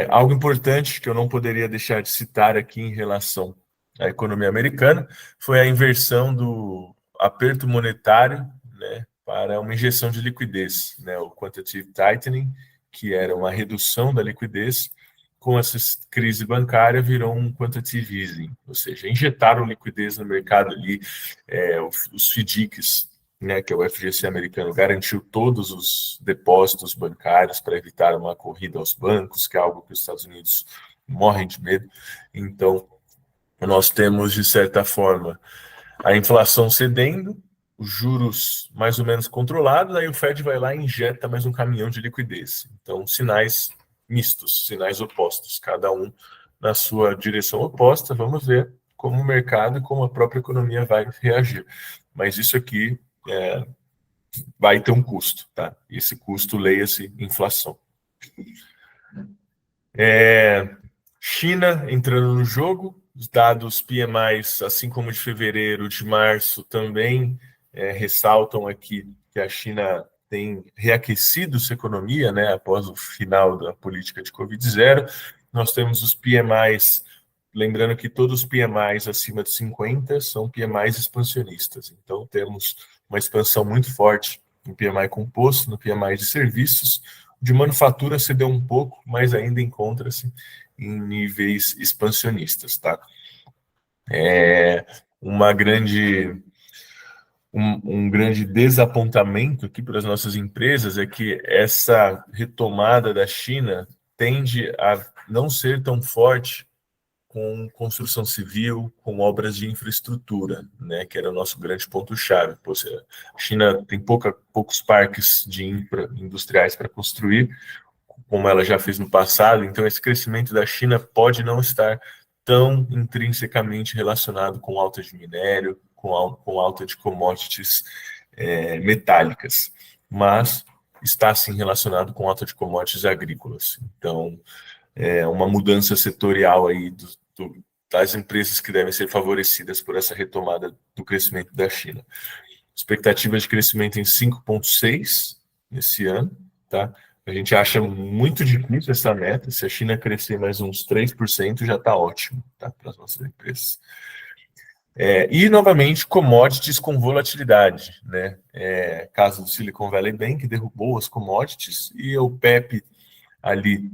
Algo importante que eu não poderia deixar de citar aqui em relação à economia americana foi a inversão do aperto monetário, né, para uma injeção de liquidez, né, o quantitative tightening, que era uma redução da liquidez, com essa crise bancária virou um quantitative easing, ou seja, injetaram liquidez no mercado ali, os FDICs, né, que é o FGC americano, garantiu todos os depósitos bancários para evitar uma corrida aos bancos, que é algo que os Estados Unidos morrem de medo. Então, nós temos, de certa forma, a inflação cedendo, os juros mais ou menos controlados, aí o Fed vai lá e injeta mais um caminhão de liquidez. Então, sinais mistos, sinais opostos, cada um na sua direção oposta. Vamos ver como o mercado e como a própria economia vai reagir. Mas isso aqui vai ter um custo, tá? Esse custo, leia-se inflação. China entrando no jogo, os dados PMIs, assim como de fevereiro, de março, também ressaltam aqui que a China tem reaquecido sua economia, né, após o final da política de Covid-0. Nós temos os PMIs, lembrando que todos os PMIs acima de 50 são PMIs expansionistas. Então, temos uma expansão muito forte no PMI composto, no PMI de serviços. De manufatura cedeu um pouco, mas ainda encontra-se em níveis expansionistas, tá? Um grande desapontamento aqui para as nossas empresas é que essa retomada da China tende a não ser tão forte com construção civil, com obras de infraestrutura, né, que era o nosso grande ponto-chave. A China tem poucos parques de industriais para construir, como ela já fez no passado, então esse crescimento da China pode não estar tão intrinsecamente relacionado com alta de minério, com alta de commodities metálicas, mas está sim relacionado com alta de commodities agrícolas. Então, uma mudança setorial aí das empresas que devem ser favorecidas por essa retomada do crescimento da China. Expectativas de crescimento em 5,6 nesse ano, tá? A gente acha muito difícil essa meta. Se a China crescer mais uns 3%, já está ótimo, tá, para as nossas empresas. E, novamente, commodities com volatilidade, né? Caso do Silicon Valley Bank, que derrubou as commodities, e o PEP ali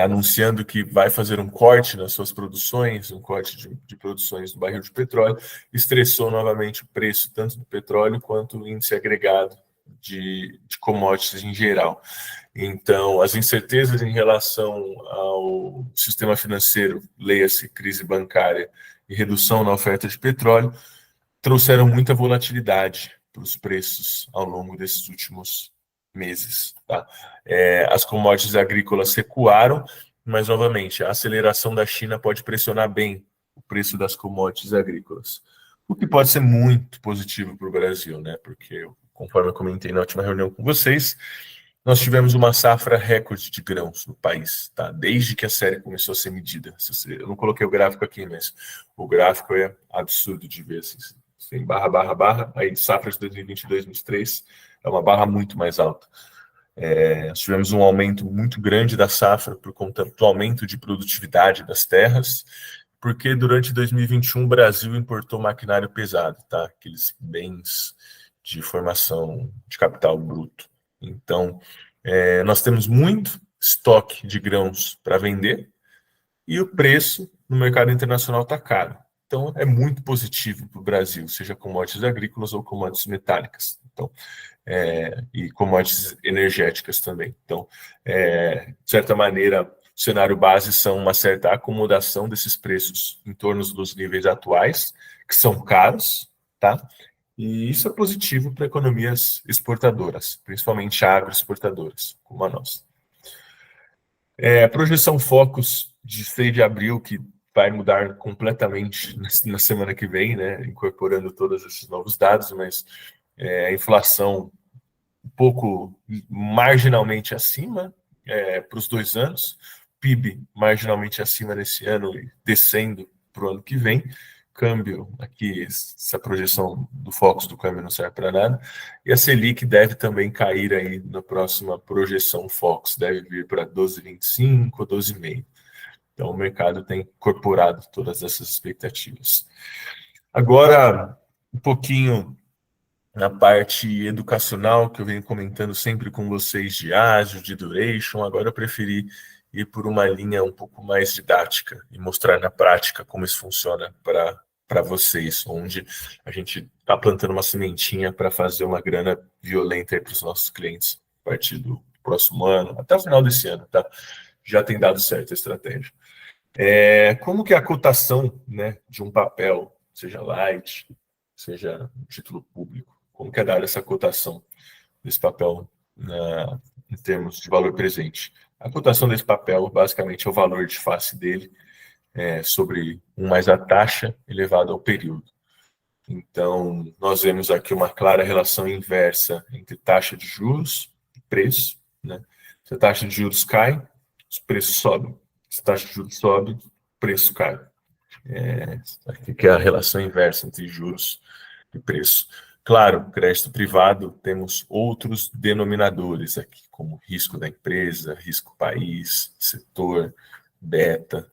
anunciando que vai fazer um corte nas suas produções, um corte de produções do barril de petróleo, estressou novamente o preço tanto do petróleo quanto o índice agregado de commodities em geral. Então, as incertezas em relação ao sistema financeiro, leia-se crise bancária e redução na oferta de petróleo, trouxeram muita volatilidade para os preços ao longo desses últimos meses. Tá? As commodities agrícolas recuaram, mas, novamente, a aceleração da China pode pressionar bem o preço das commodities agrícolas, o que pode ser muito positivo para o Brasil, né? Porque, conforme eu comentei na última reunião com vocês, nós tivemos uma safra recorde de grãos no país, tá? Desde que a série começou a ser medida. Eu não coloquei o gráfico aqui, mas o gráfico é absurdo de ver. Assim, tem barra, aí safra de 2022, 2023 é uma barra muito mais alta. Nós tivemos um aumento muito grande da safra por conta do aumento de produtividade das terras, porque durante 2021 o Brasil importou maquinário pesado, tá? Aqueles bens de formação de capital bruto. Então, nós temos muito estoque de grãos para vender e o preço no mercado internacional está caro. Então, é muito positivo para o Brasil, seja commodities agrícolas ou commodities metálicas. Então, e commodities energéticas também. Então, de certa maneira, o cenário base são uma certa acomodação desses preços em torno dos níveis atuais, que são caros, tá? E isso é positivo para economias exportadoras, principalmente agroexportadoras, como a nossa. A projeção Focus de 6 de abril, que vai mudar completamente na semana que vem, né, incorporando todos esses novos dados, mas a inflação um pouco marginalmente acima para os 2 anos, PIB marginalmente acima nesse ano e descendo para o ano que vem. Câmbio, aqui essa projeção do Focus do câmbio não serve para nada, e a Selic deve também cair aí na próxima projeção Focus, deve vir para 12,25, 12,5. Então o mercado tem incorporado todas essas expectativas. Agora, um pouquinho na parte educacional, que eu venho comentando sempre com vocês de ágil, de duration, agora eu preferi ir por uma linha um pouco mais didática e mostrar na prática como isso funciona para vocês, onde a gente está plantando uma sementinha para fazer uma grana violenta para os nossos clientes a partir do próximo ano, até o final desse ano, tá? Já tem dado certo a estratégia. Como que é a cotação, né, de um papel, seja light, seja um título público, como que é dada essa cotação desse papel em termos de valor presente? A cotação desse papel, basicamente, é o valor de face dele sobre 1 mais a taxa elevado ao período. Então, nós vemos aqui uma clara relação inversa entre taxa de juros e preço, né? Se a taxa de juros cai, os preços sobem. Se a taxa de juros sobe, o preço cai. Aqui que é a relação inversa entre juros e preço. Claro, crédito privado, temos outros denominadores aqui, como risco da empresa, risco país, setor, beta,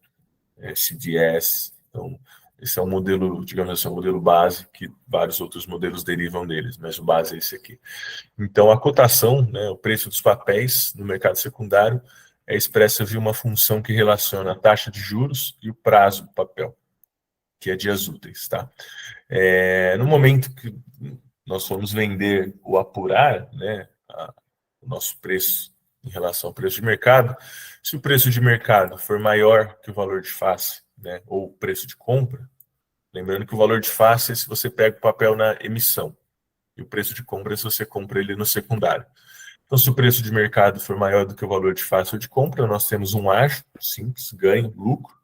CDS. Então, esse é um modelo, digamos assim, um modelo base, que vários outros modelos derivam deles, mas o base é esse aqui. Então, a cotação, né, o preço dos papéis no mercado secundário, é expressa via uma função que relaciona a taxa de juros e o prazo do papel, que é dias úteis, tá? No momento que nós formos vender ou apurar, né, o nosso preço em relação ao preço de mercado, se o preço de mercado for maior que o valor de face, né, ou o preço de compra, lembrando que o valor de face é se você pega o papel na emissão, e o preço de compra é se você compra ele no secundário. Então, se o preço de mercado for maior do que o valor de face ou de compra, nós temos um ágio, simples, ganho, lucro.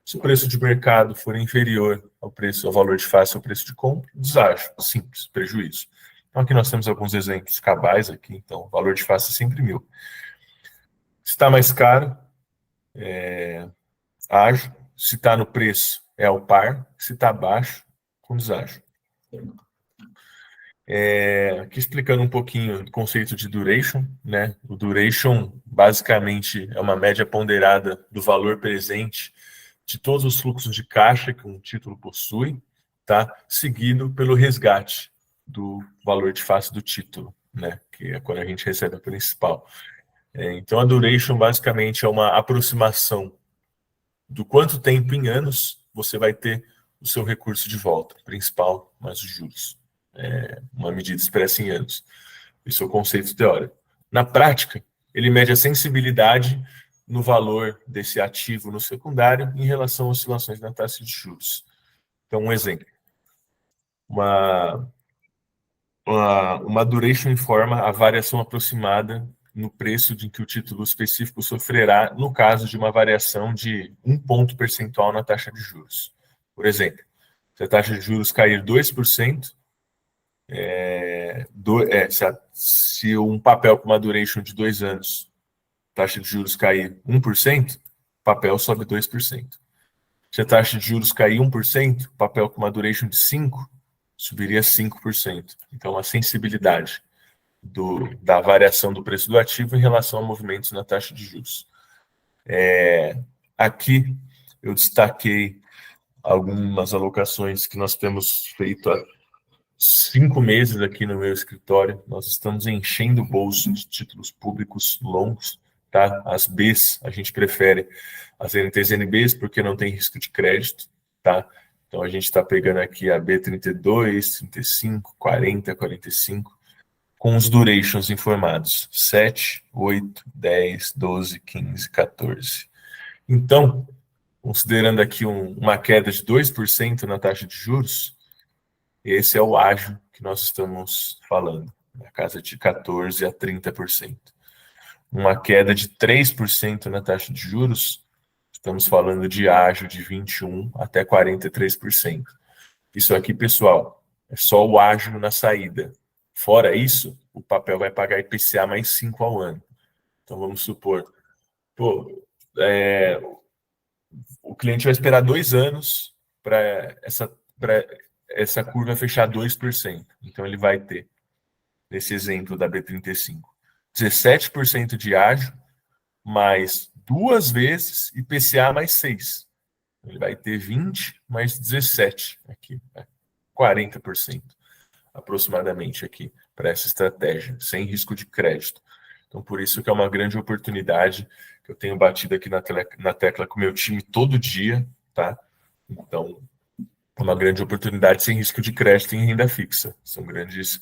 Se o preço de mercado for inferior ao valor de face ou preço de compra, deságio, simples, prejuízo. Então, aqui nós temos alguns exemplos cabais aqui. Então, o valor de face é sempre 1.000. Se está mais caro, ágio. Se está no preço, é ao par. Se está abaixo, com deságio. Aqui explicando um pouquinho o conceito de duration, né? O duration, basicamente, é uma média ponderada do valor presente de todos os fluxos de caixa que um título possui, tá? Seguido pelo resgate do valor de face do título, né? Que é quando a gente recebe a principal. Então, a duration basicamente é uma aproximação do quanto tempo em anos você vai ter o seu recurso de volta, principal mais os juros. Uma medida expressa em anos. Isso é o conceito teórico. Na prática, ele mede a sensibilidade no valor desse ativo no secundário em relação às oscilações na taxa de juros. Então, um exemplo. Uma duration informa a variação aproximada no preço de que o título específico sofrerá no caso de uma variação de 1 ponto percentual na taxa de juros. Por exemplo, se a taxa de juros cair 2%, se um papel com uma duration de 2 anos, taxa de juros cair 1%, papel sobe 2%. Se a taxa de juros cair 1%, papel com uma duration de 5, subiria 5%. Então, a sensibilidade da variação do preço do ativo em relação a movimentos na taxa de juros. Aqui, eu destaquei algumas alocações que nós temos feito há 5 meses aqui no meu escritório. Nós estamos enchendo o bolso de títulos públicos longos, tá? As Bs, a gente prefere as NTZ-NBs porque não tem risco de crédito, tá? Então, a gente está pegando aqui a B32, 35, 40, 45, com os durations informados, 7, 8, 10, 12, 15, 14. Então, considerando aqui uma queda de 2% na taxa de juros, esse é o ágio que nós estamos falando, na casa de 14% a 30%. Uma queda de 3% na taxa de juros, estamos falando de ágio de 21% até 43%. Isso aqui, pessoal, é só o ágio na saída. Fora isso, o papel vai pagar IPCA mais 5 ao ano. Então, vamos supor, o cliente vai esperar 2 anos para essa curva fechar 2%. Então, ele vai ter, nesse exemplo da B35, 17% de ágio, mais 2 vezes IPCA mais 6. Ele vai ter 20 mais 17 aqui, 40% aproximadamente aqui para essa estratégia, sem risco de crédito. Então, por isso que é uma grande oportunidade que eu tenho batido aqui na tecla com o meu time todo dia, tá? Então, é uma grande oportunidade sem risco de crédito em renda fixa. São grandes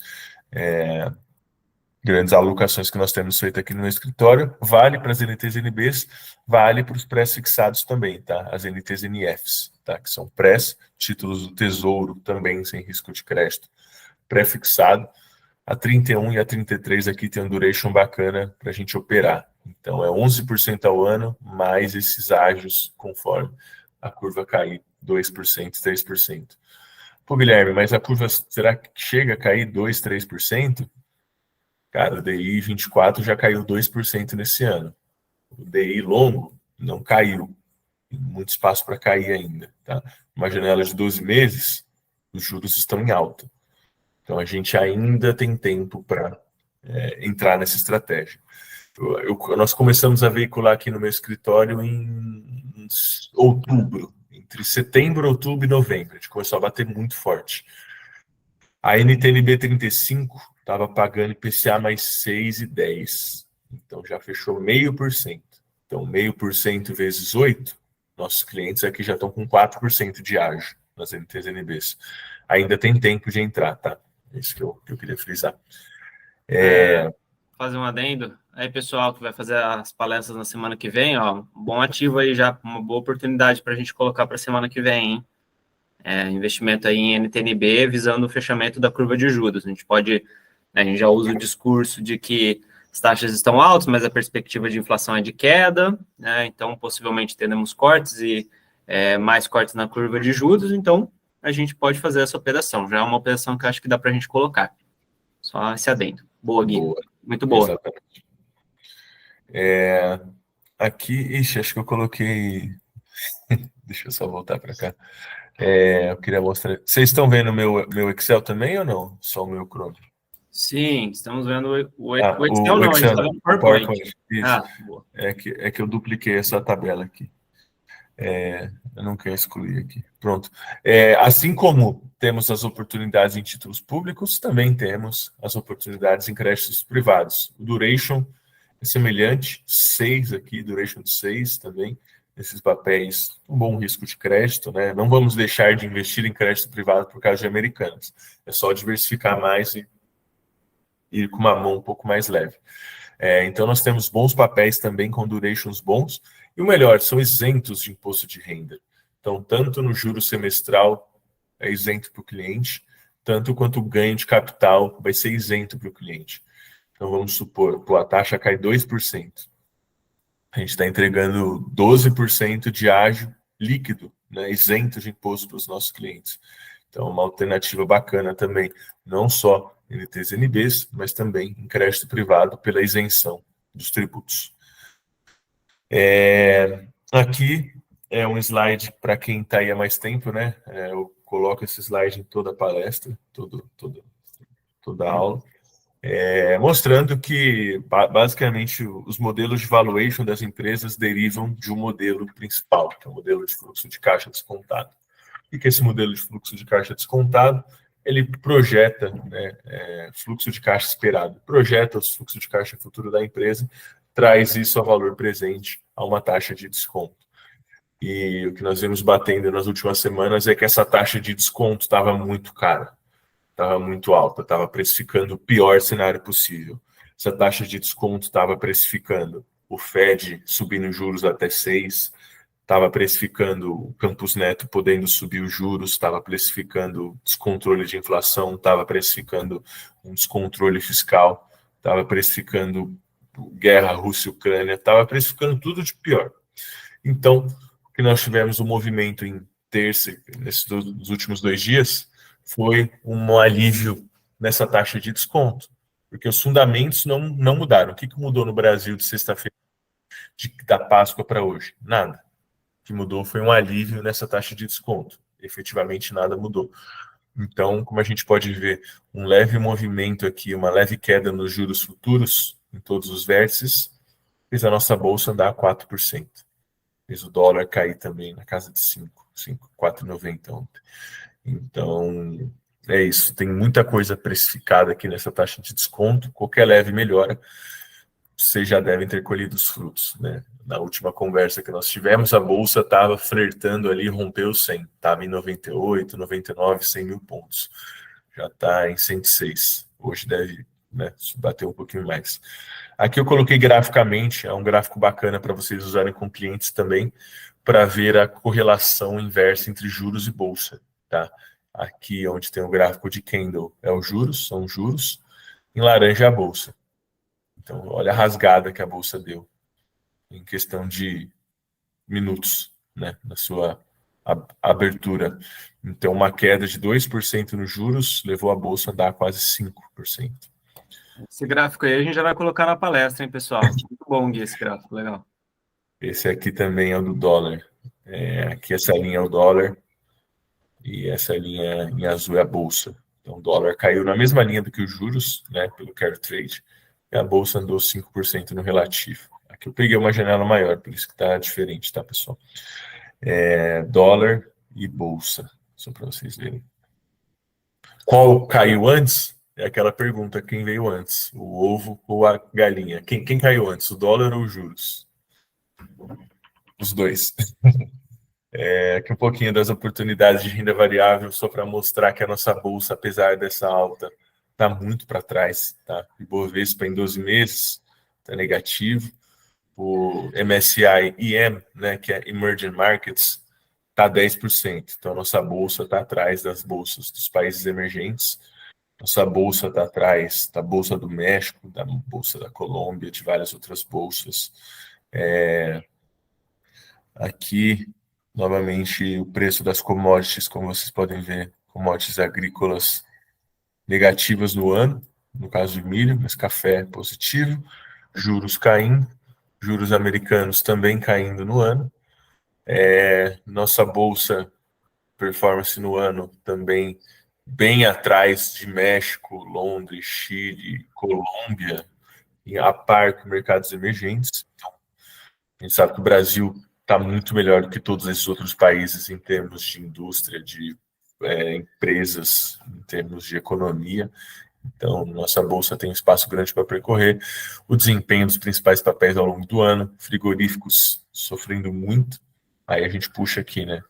alocações que nós temos feito aqui no escritório. Vale para as NTs e NBs, vale para os prés fixados também, tá? As NTs e NFs, tá? Que são prés, títulos do Tesouro também sem risco de crédito. Pré-fixado, a 31 e a 33 aqui tem um duration bacana para a gente operar. Então, é 11% ao ano, mais esses ágios conforme a curva cair 2%, 3%. Pô, Guilherme, mas a curva, será que chega a cair 2%, 3%? Cara, o DI 24 já caiu 2% nesse ano. O DI longo não caiu. Tem muito espaço para cair ainda. Tá? Uma janela de 12 meses, os juros estão em alta. Então, a gente ainda tem tempo para entrar nessa estratégia. Nós começamos a veicular aqui no meu escritório em outubro. Entre setembro, outubro e novembro. A gente começou a bater muito forte. A NTNB 35 estava pagando IPCA mais 6,10. Então, já fechou 0,5%. Então, 0,5% vezes 8, nossos clientes aqui já estão com 4% de ágio nas NTs-NBs. Ainda tem tempo de entrar, tá? É isso que eu queria frisar. Fazer um adendo. Aí, pessoal que vai fazer as palestras na semana que vem, ó, um bom ativo aí já, uma boa oportunidade para a gente colocar para a semana que vem, hein? Investimento aí em NTNB visando o fechamento da curva de juros. A gente já usa o discurso de que as taxas estão altas, mas a perspectiva de inflação é de queda, né? Então possivelmente teremos cortes e mais cortes na curva de juros, então a gente pode fazer essa operação. Já é uma operação que eu acho que dá para a gente colocar. Só esse adendo. Boa, Gui. Boa. Muito boa. Exatamente. Aqui, acho que eu coloquei... Deixa eu só voltar para cá. Eu queria mostrar. Vocês estão vendo meu Excel também ou não? Só o meu Chrome? Sim, estamos vendo o Excel. Não, a gente está vendo o PowerPoint. Isso. Boa. É que eu dupliquei essa tabela aqui. Eu não quero excluir aqui. Pronto. Assim como temos as oportunidades em títulos públicos, também temos as oportunidades em créditos privados. O duration é semelhante, 6 aqui, duration de 6 também, esses papéis, um bom risco de crédito, né? Não vamos deixar de investir em crédito privado por causa de americanos. É só diversificar mais e ir com uma mão um pouco mais leve. Então, nós temos bons papéis também com durations bons, e o melhor, são isentos de imposto de renda. Então, tanto no juro semestral é isento para o cliente, tanto quanto o ganho de capital vai ser isento para o cliente. Então, vamos supor, a taxa cai 2%. A gente está entregando 12% de ágio líquido, né, isento de imposto para os nossos clientes. Então, uma alternativa bacana também, não só NTs e NBs, mas também em crédito privado pela isenção dos tributos. Aqui é um slide para quem está aí há mais tempo, né? Eu coloco esse slide em toda a palestra, toda a aula, mostrando que, basicamente, os modelos de valuation das empresas derivam de um modelo principal, que é o modelo de fluxo de caixa descontado. O que é esse modelo de fluxo de caixa descontado? Ele projeta, né, fluxo de caixa esperado, projeta o fluxo de caixa futuro da empresa, traz isso a valor presente a uma taxa de desconto. E o que nós vimos batendo nas últimas semanas é que essa taxa de desconto estava muito cara, estava muito alta, estava precificando o pior cenário possível. Essa taxa de desconto estava precificando o Fed subindo juros até 6%, estava precificando o Campus Neto podendo subir os juros, estava precificando descontrole de inflação, estava precificando um descontrole fiscal, estava precificando guerra Rússia-Ucrânia, estava precificando tudo de pior. Então, o que nós tivemos um movimento em terça, nesses últimos 2 dias, foi um alívio nessa taxa de desconto, porque os fundamentos não mudaram. O que mudou no Brasil de sexta-feira, da Páscoa para hoje? Nada. O que mudou foi um alívio nessa taxa de desconto. Efetivamente, nada mudou. Então, como a gente pode ver, um leve movimento aqui, uma leve queda nos juros futuros, em todos os vértices, fez a nossa bolsa andar 4%. Fez o dólar cair também na casa de 4,90 ontem. Então, é isso. Tem muita coisa precificada aqui nessa taxa de desconto. Qualquer leve melhora, vocês já devem ter colhido os frutos, né? Na última conversa que nós tivemos, a bolsa estava flertando ali, rompeu 100, estava em 98, 99, 100 mil pontos. Já está em 106. Hoje deve, né, bater um pouquinho mais. Aqui eu coloquei graficamente, é um gráfico bacana para vocês usarem com clientes também, para ver a correlação inversa entre juros e bolsa, tá? Aqui onde tem o gráfico de candle é os juros, são os juros, em laranja é a bolsa. Então, olha a rasgada que a bolsa deu em questão de minutos, né, na sua abertura. Então, uma queda de 2% nos juros levou a bolsa a dar quase 5%. Esse gráfico aí a gente já vai colocar na palestra, hein, pessoal? Muito bom, Gui, esse gráfico, legal. Esse aqui também é o do dólar. Aqui essa linha é o dólar e essa linha em azul é a bolsa. Então, o dólar caiu na mesma linha do que os juros, né, pelo carry trade, e a bolsa andou 5% no relativo. Aqui eu peguei uma janela maior, por isso que está diferente, tá, pessoal? Dólar e bolsa, só para vocês verem. Qual caiu antes? É aquela pergunta, quem veio antes? O ovo ou a galinha? Quem caiu antes, o dólar ou os juros? Os dois. Aqui um pouquinho das oportunidades de renda variável, só para mostrar que a nossa bolsa, apesar dessa alta, está muito para trás. Tá? O Ibovespa em 12 meses está negativo. O MSCI EM, né, que é Emerging Markets, está 10%. Então, a nossa bolsa está atrás das bolsas dos países emergentes. Nossa bolsa está atrás da Bolsa do México, da Bolsa da Colômbia, de várias outras bolsas. Aqui, novamente, o preço das commodities, como vocês podem ver, commodities agrícolas negativas no ano, no caso de milho, mas café positivo, juros caindo, juros americanos também caindo no ano. Nossa bolsa performance no ano também bem atrás de México, Londres, Chile, Colômbia, e a par com mercados emergentes. Então, a gente sabe que o Brasil está muito melhor do que todos esses outros países em termos de indústria, de empresas, em termos de economia. Então, nossa bolsa tem um espaço grande para percorrer. O desempenho dos principais papéis ao longo do ano, frigoríficos sofrendo muito. Aí a gente puxa aqui, né?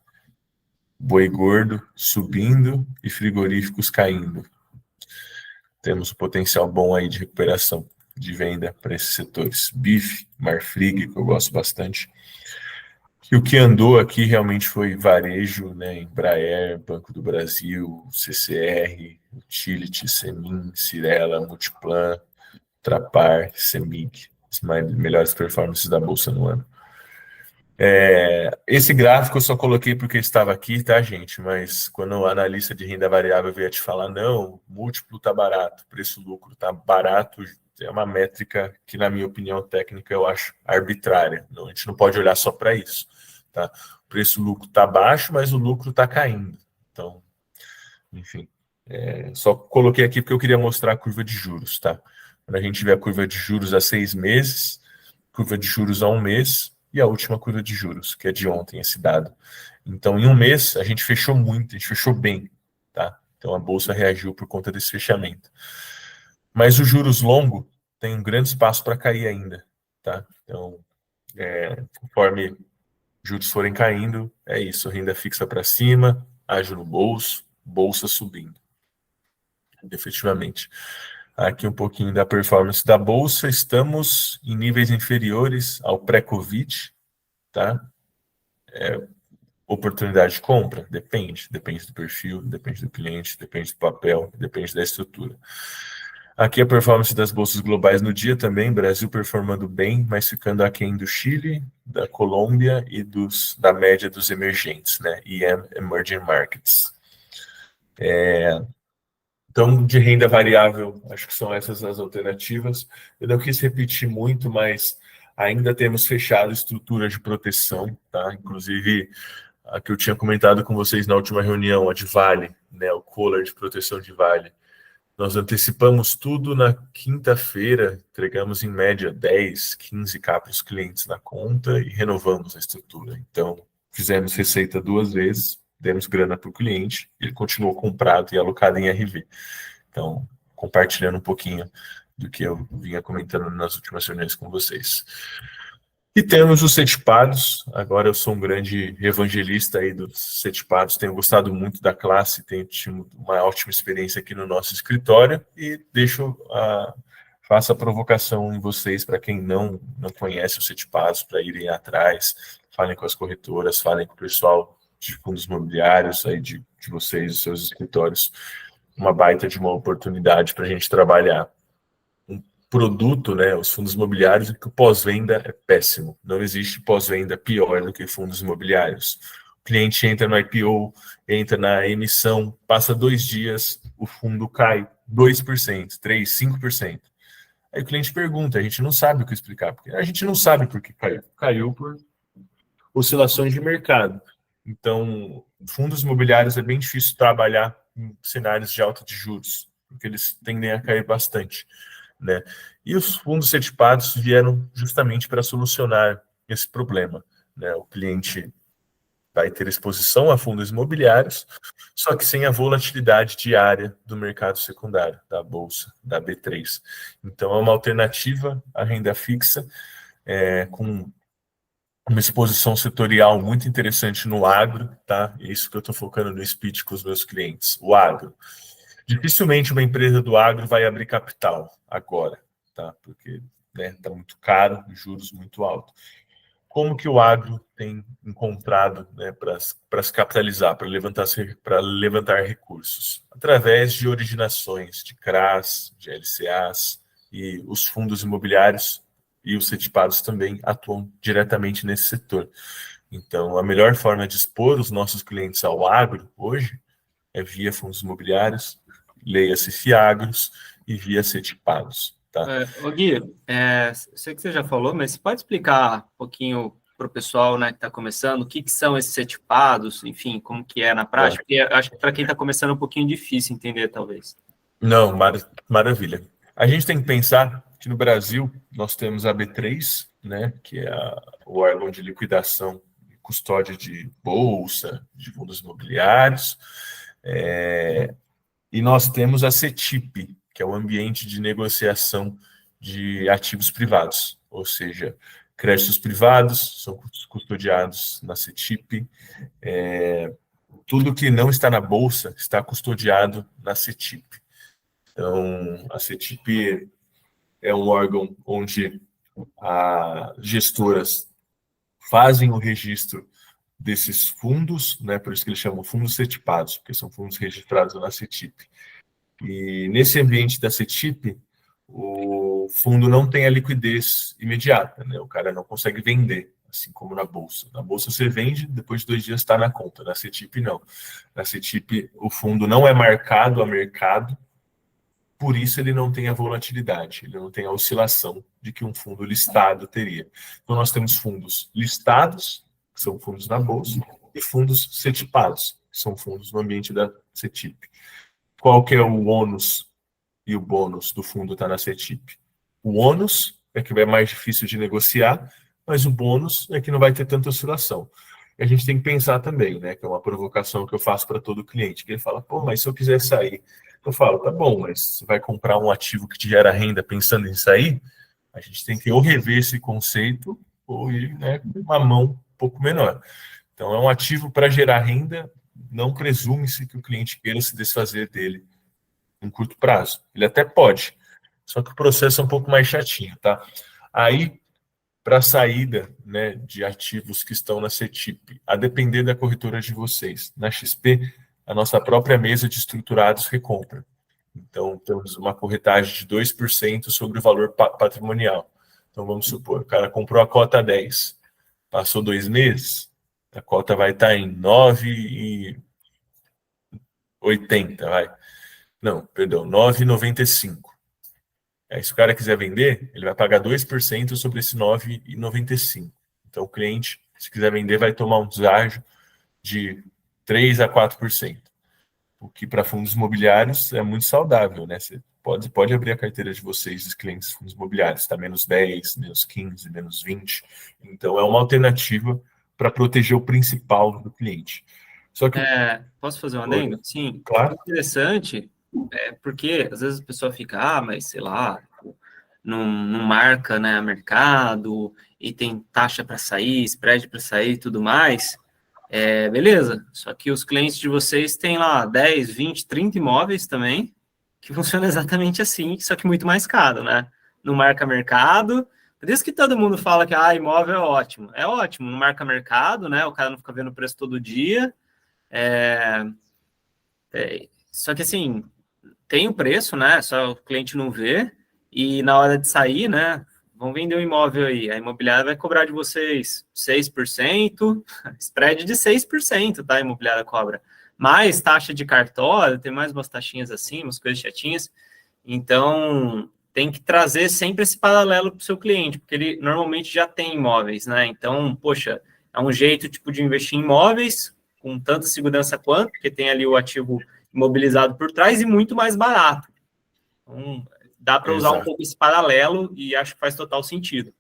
Boi gordo subindo e frigoríficos caindo. Temos um potencial bom aí de recuperação de venda para esses setores. BIF, Marfrig, que eu gosto bastante. E o que andou aqui realmente foi varejo, né? Embraer, Banco do Brasil, CCR, Utility, Semin, Cirela, Multiplan, Trapar, Semig, as melhores performances da Bolsa no ano. Esse gráfico eu só coloquei porque estava aqui, tá, gente? Mas quando o analista de renda variável vier te falar, não, múltiplo tá barato, preço-lucro tá barato, é uma métrica que, na minha opinião técnica, eu acho arbitrária. Não, a gente não pode olhar só para isso, tá? O preço-lucro tá baixo, mas o lucro tá caindo. Então, enfim, só coloquei aqui porque eu queria mostrar a curva de juros, tá? Quando a gente vê a curva de juros a 6 meses, curva de juros a 1 mês, e a última curva de juros, que é de ontem, esse dado. Então, em 1 mês, a gente fechou muito, a gente fechou bem, tá? Então, a Bolsa reagiu por conta desse fechamento. Mas o juros longo tem um grande espaço para cair ainda, tá? Então, conforme juros forem caindo, é isso, renda fixa para cima, ágio no bolso, bolsa subindo. Efetivamente. Aqui um pouquinho da performance da Bolsa, estamos em níveis inferiores ao pré-Covid, tá? Oportunidade de compra? Depende do perfil, depende do cliente, depende do papel, depende da estrutura. Aqui a performance das bolsas globais no dia também, Brasil performando bem, mas ficando aquém do Chile, da Colômbia e da média dos emergentes, né? EM, Emerging Markets. Então, de renda variável, acho que são essas as alternativas. Eu não quis repetir muito, mas ainda temos fechado estruturas de proteção, tá? Inclusive, a que eu tinha comentado com vocês na última reunião, a de Vale, né? O collar de proteção de Vale. Nós antecipamos tudo na quinta-feira, entregamos em média 10, 15K para os clientes na conta e renovamos a estrutura. Então, fizemos receita 2 vezes, demos grana para o cliente, ele continuou comprado e alocado em RV. Então, compartilhando um pouquinho do que eu vinha comentando nas últimas reuniões com vocês. E temos os setipados. Agora eu sou um grande evangelista aí dos setipados, tenho gostado muito da classe, tenho tido uma ótima experiência aqui no nosso escritório e faço a provocação em vocês, para quem não conhece os setipados, para irem atrás, falem com as corretoras, falem com o pessoal de fundos imobiliários aí de vocês, dos seus escritórios, uma baita de uma oportunidade para a gente trabalhar produto, né, os fundos imobiliários, que o pós-venda é péssimo. Não existe pós-venda pior do que fundos imobiliários. O cliente entra no IPO, entra na emissão, passa 2 dias, o fundo cai 2%, 3%, 5%. Aí o cliente pergunta, a gente não sabe o que explicar, porque a gente não sabe por que caiu. Caiu por oscilações de mercado. Então, fundos imobiliários é bem difícil trabalhar em cenários de alta de juros, porque eles tendem a cair bastante, né? E os fundos setipados vieram justamente para solucionar esse problema, né? O cliente vai ter exposição a fundos imobiliários, só que sem a volatilidade diária do mercado secundário, da Bolsa, da B3. Então, é uma alternativa à renda fixa, com uma exposição setorial muito interessante no agro, tá? É isso que eu estou focando no speech com os meus clientes, o agro. Dificilmente uma empresa do agro vai abrir capital agora, tá? Porque tá muito caro, juros muito altos. Como que o agro tem encontrado, né, para se capitalizar, para levantar recursos? Através de originações de CRAs, de LCAs, e os fundos imobiliários e os setipados também atuam diretamente nesse setor. Então, a melhor forma de expor os nossos clientes ao agro hoje é via fundos imobiliários, leia-se FIAGROS e via setipados. Tá? Gui, sei que você já falou, mas você pode explicar um pouquinho para o pessoal, né, que está começando, o que são esses setipados, enfim, como que é na prática? Porque acho que para quem está começando é um pouquinho difícil entender, talvez. Não, maravilha. A gente tem que pensar que no Brasil nós temos a B3, né, que é o órgão de liquidação e custódia de bolsa, de fundos imobiliários, e nós temos a CETIP, que é o ambiente de negociação de ativos privados, ou seja, créditos privados são custodiados na CETIP, tudo que não está na bolsa está custodiado na CETIP. Então, a CETIP é um órgão onde as gestoras fazem o registro desses fundos, né, por isso que eles chamam fundos cetipados, porque são fundos registrados na CETIP. E nesse ambiente da CETIP, o fundo não tem a liquidez imediata, né? O cara não consegue vender, assim como na bolsa. Na bolsa você vende, depois de 2 dias está na conta. Na CETIP, não. Na CETIP, o fundo não é marcado a mercado, por isso ele não tem a volatilidade, ele não tem a oscilação de que um fundo listado teria. Então, nós temos fundos listados, que são fundos na bolsa, e fundos cetipados, que são fundos no ambiente da CETIP. Qual que é o ônus e o bônus do fundo estar na CETIP? O ônus é que é mais difícil de negociar, mas o bônus é que não vai ter tanta oscilação. E a gente tem que pensar também, né, que é uma provocação que eu faço para todo cliente, que ele fala, pô, mas se eu quiser sair, eu falo, tá bom, mas você vai comprar um ativo que te gera renda pensando em sair, a gente tem que ou rever esse conceito ou ir, né, com uma mão um pouco menor. Então, é um ativo para gerar renda, não presume-se que o cliente queira se desfazer dele em curto prazo. Ele até pode, só que o processo é um pouco mais chatinho, tá? Aí, para a saída, né, de ativos que estão na CETIP, a depender da corretora de vocês, na XP, a nossa própria mesa de estruturados recompra. Então, temos uma corretagem de 2% sobre o valor patrimonial. Então, vamos supor, o cara comprou a cota 10, passou 2 meses, a cota vai estar em 9,80, vai. Não, perdão, 9,95. Aí, se o cara quiser vender, ele vai pagar 2% sobre esse 9,95. Então, o cliente, se quiser vender, vai tomar um deságio de 3% a 4%. O que para fundos imobiliários é muito saudável, né? Você pode abrir a carteira de vocês, dos clientes de fundos imobiliários, está menos 10, menos 15, menos 20. Então, é uma alternativa para proteger o principal do cliente. Só que... Posso fazer um adendo? Sim, claro. Interessante, porque às vezes a pessoa fica, mas sei lá, não marca, né, mercado, e tem taxa para sair, spread para sair e tudo mais, beleza, só que os clientes de vocês têm lá 10, 20, 30 imóveis também, que funciona exatamente assim, só que muito mais caro, né? Não marca mercado, por isso que todo mundo fala que imóvel é ótimo, não marca mercado, né? O cara não fica vendo o preço todo dia, só que assim, tem o preço, né? Só o cliente não vê, e na hora de sair, né? Vão vender um imóvel aí, a imobiliária vai cobrar de vocês 6%, spread de 6%, tá? A imobiliária cobra. Mais taxa de cartório, tem mais umas taxinhas assim, umas coisas chatinhas. Então, tem que trazer sempre esse paralelo para o seu cliente, porque ele normalmente já tem imóveis, né? Então, poxa, é um jeito tipo de investir em imóveis com tanta segurança quanto, porque tem ali o ativo imobilizado por trás e muito mais barato. Então, dá para usar um pouco esse paralelo e acho que faz total sentido.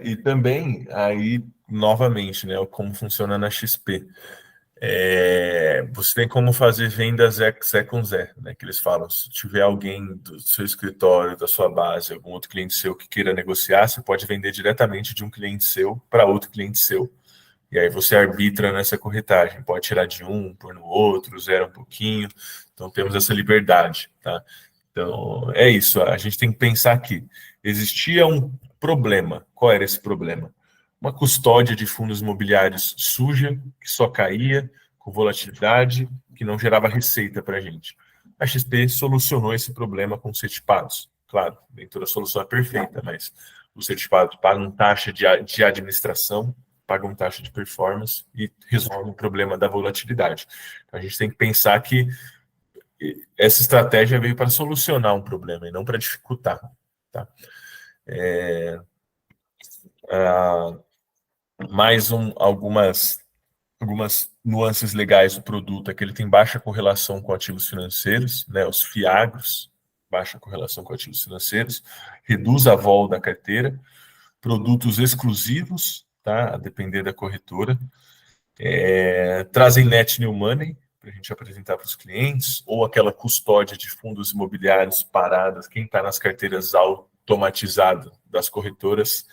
E também, aí, novamente, né, como funciona na XP. Você tem como fazer vendas Zé com Zé, né, que eles falam. Se tiver alguém do seu escritório, da sua base, algum outro cliente seu que queira negociar, você pode vender diretamente de um cliente seu para outro cliente seu. E aí você arbitra nessa corretagem. Pode tirar de um, pôr no outro, zera um pouquinho. Então, temos essa liberdade, tá? Então, é isso. A gente tem que pensar que existia um problema. Qual era esse problema? Uma custódia de fundos imobiliários suja, que só caía, com volatilidade, que não gerava receita para a gente. A XP solucionou esse problema com cetipados. Claro, nem toda solução é perfeita, mas os cetipados pagam taxa de administração, pagam taxa de performance e resolvem o problema da volatilidade. Então, a gente tem que pensar que essa estratégia veio para solucionar um problema e não para dificultar. Tá? Mais algumas nuances legais do produto é que ele tem baixa correlação com ativos financeiros, né, os FIAGROS, baixa correlação com ativos financeiros, reduz a vol da carteira, produtos exclusivos, tá? A depender da corretora, trazem net new money, para a gente apresentar para os clientes, ou aquela custódia de fundos imobiliários paradas, quem está nas carteiras automatizadas das corretoras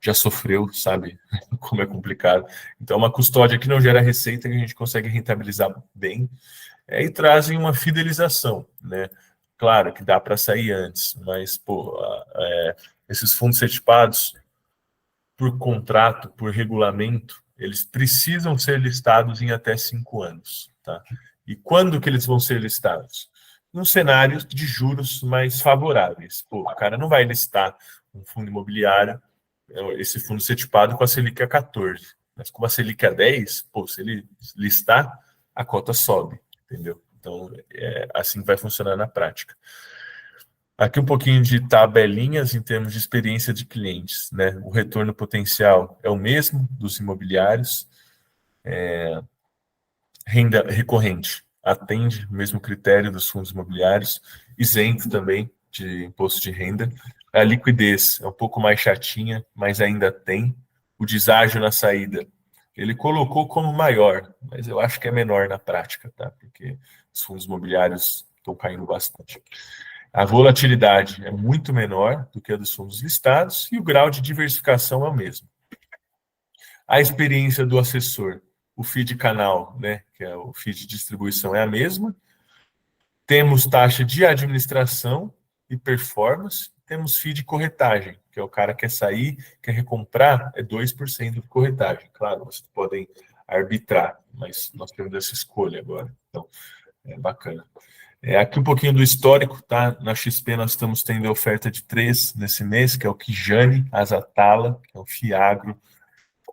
já sofreu, sabe como é complicado. Então, uma custódia que não gera receita, que a gente consegue rentabilizar bem, e trazem uma fidelização, né? Claro que dá para sair antes, mas, esses fundos certificados, por contrato, por regulamento, eles precisam ser listados em até 5 anos, tá? E quando que eles vão ser listados? Num cenário de juros mais favoráveis. O cara não vai listar um fundo imobiliário, esse fundo certificado com a Selic a 14, mas com a Selic a 10, se ele listar, a cota sobe, entendeu? Então, assim vai funcionar na prática. Aqui um pouquinho de tabelinhas em termos de experiência de clientes, né? O retorno potencial é o mesmo dos imobiliários, renda recorrente atende o mesmo critério dos fundos imobiliários, isento também de imposto de renda. A liquidez é um pouco mais chatinha, mas ainda tem. O deságio na saída, ele colocou como maior, mas eu acho que é menor na prática, tá? Porque os fundos imobiliários estão caindo bastante. A volatilidade é muito menor do que a dos fundos listados e o grau de diversificação é o mesmo. A experiência do assessor, o feed canal, né, que é o feed de distribuição, é a mesma. Temos taxa de administração e performance. Temos feed de corretagem, que é o cara que quer sair, quer recomprar, é 2% de corretagem. Claro, vocês podem arbitrar, mas nós temos essa escolha agora. Então, é bacana. Aqui um pouquinho do histórico, tá? Na XP nós estamos tendo a oferta de 3 nesse mês, que é o Kijane, Asatala, que é o Fiagro,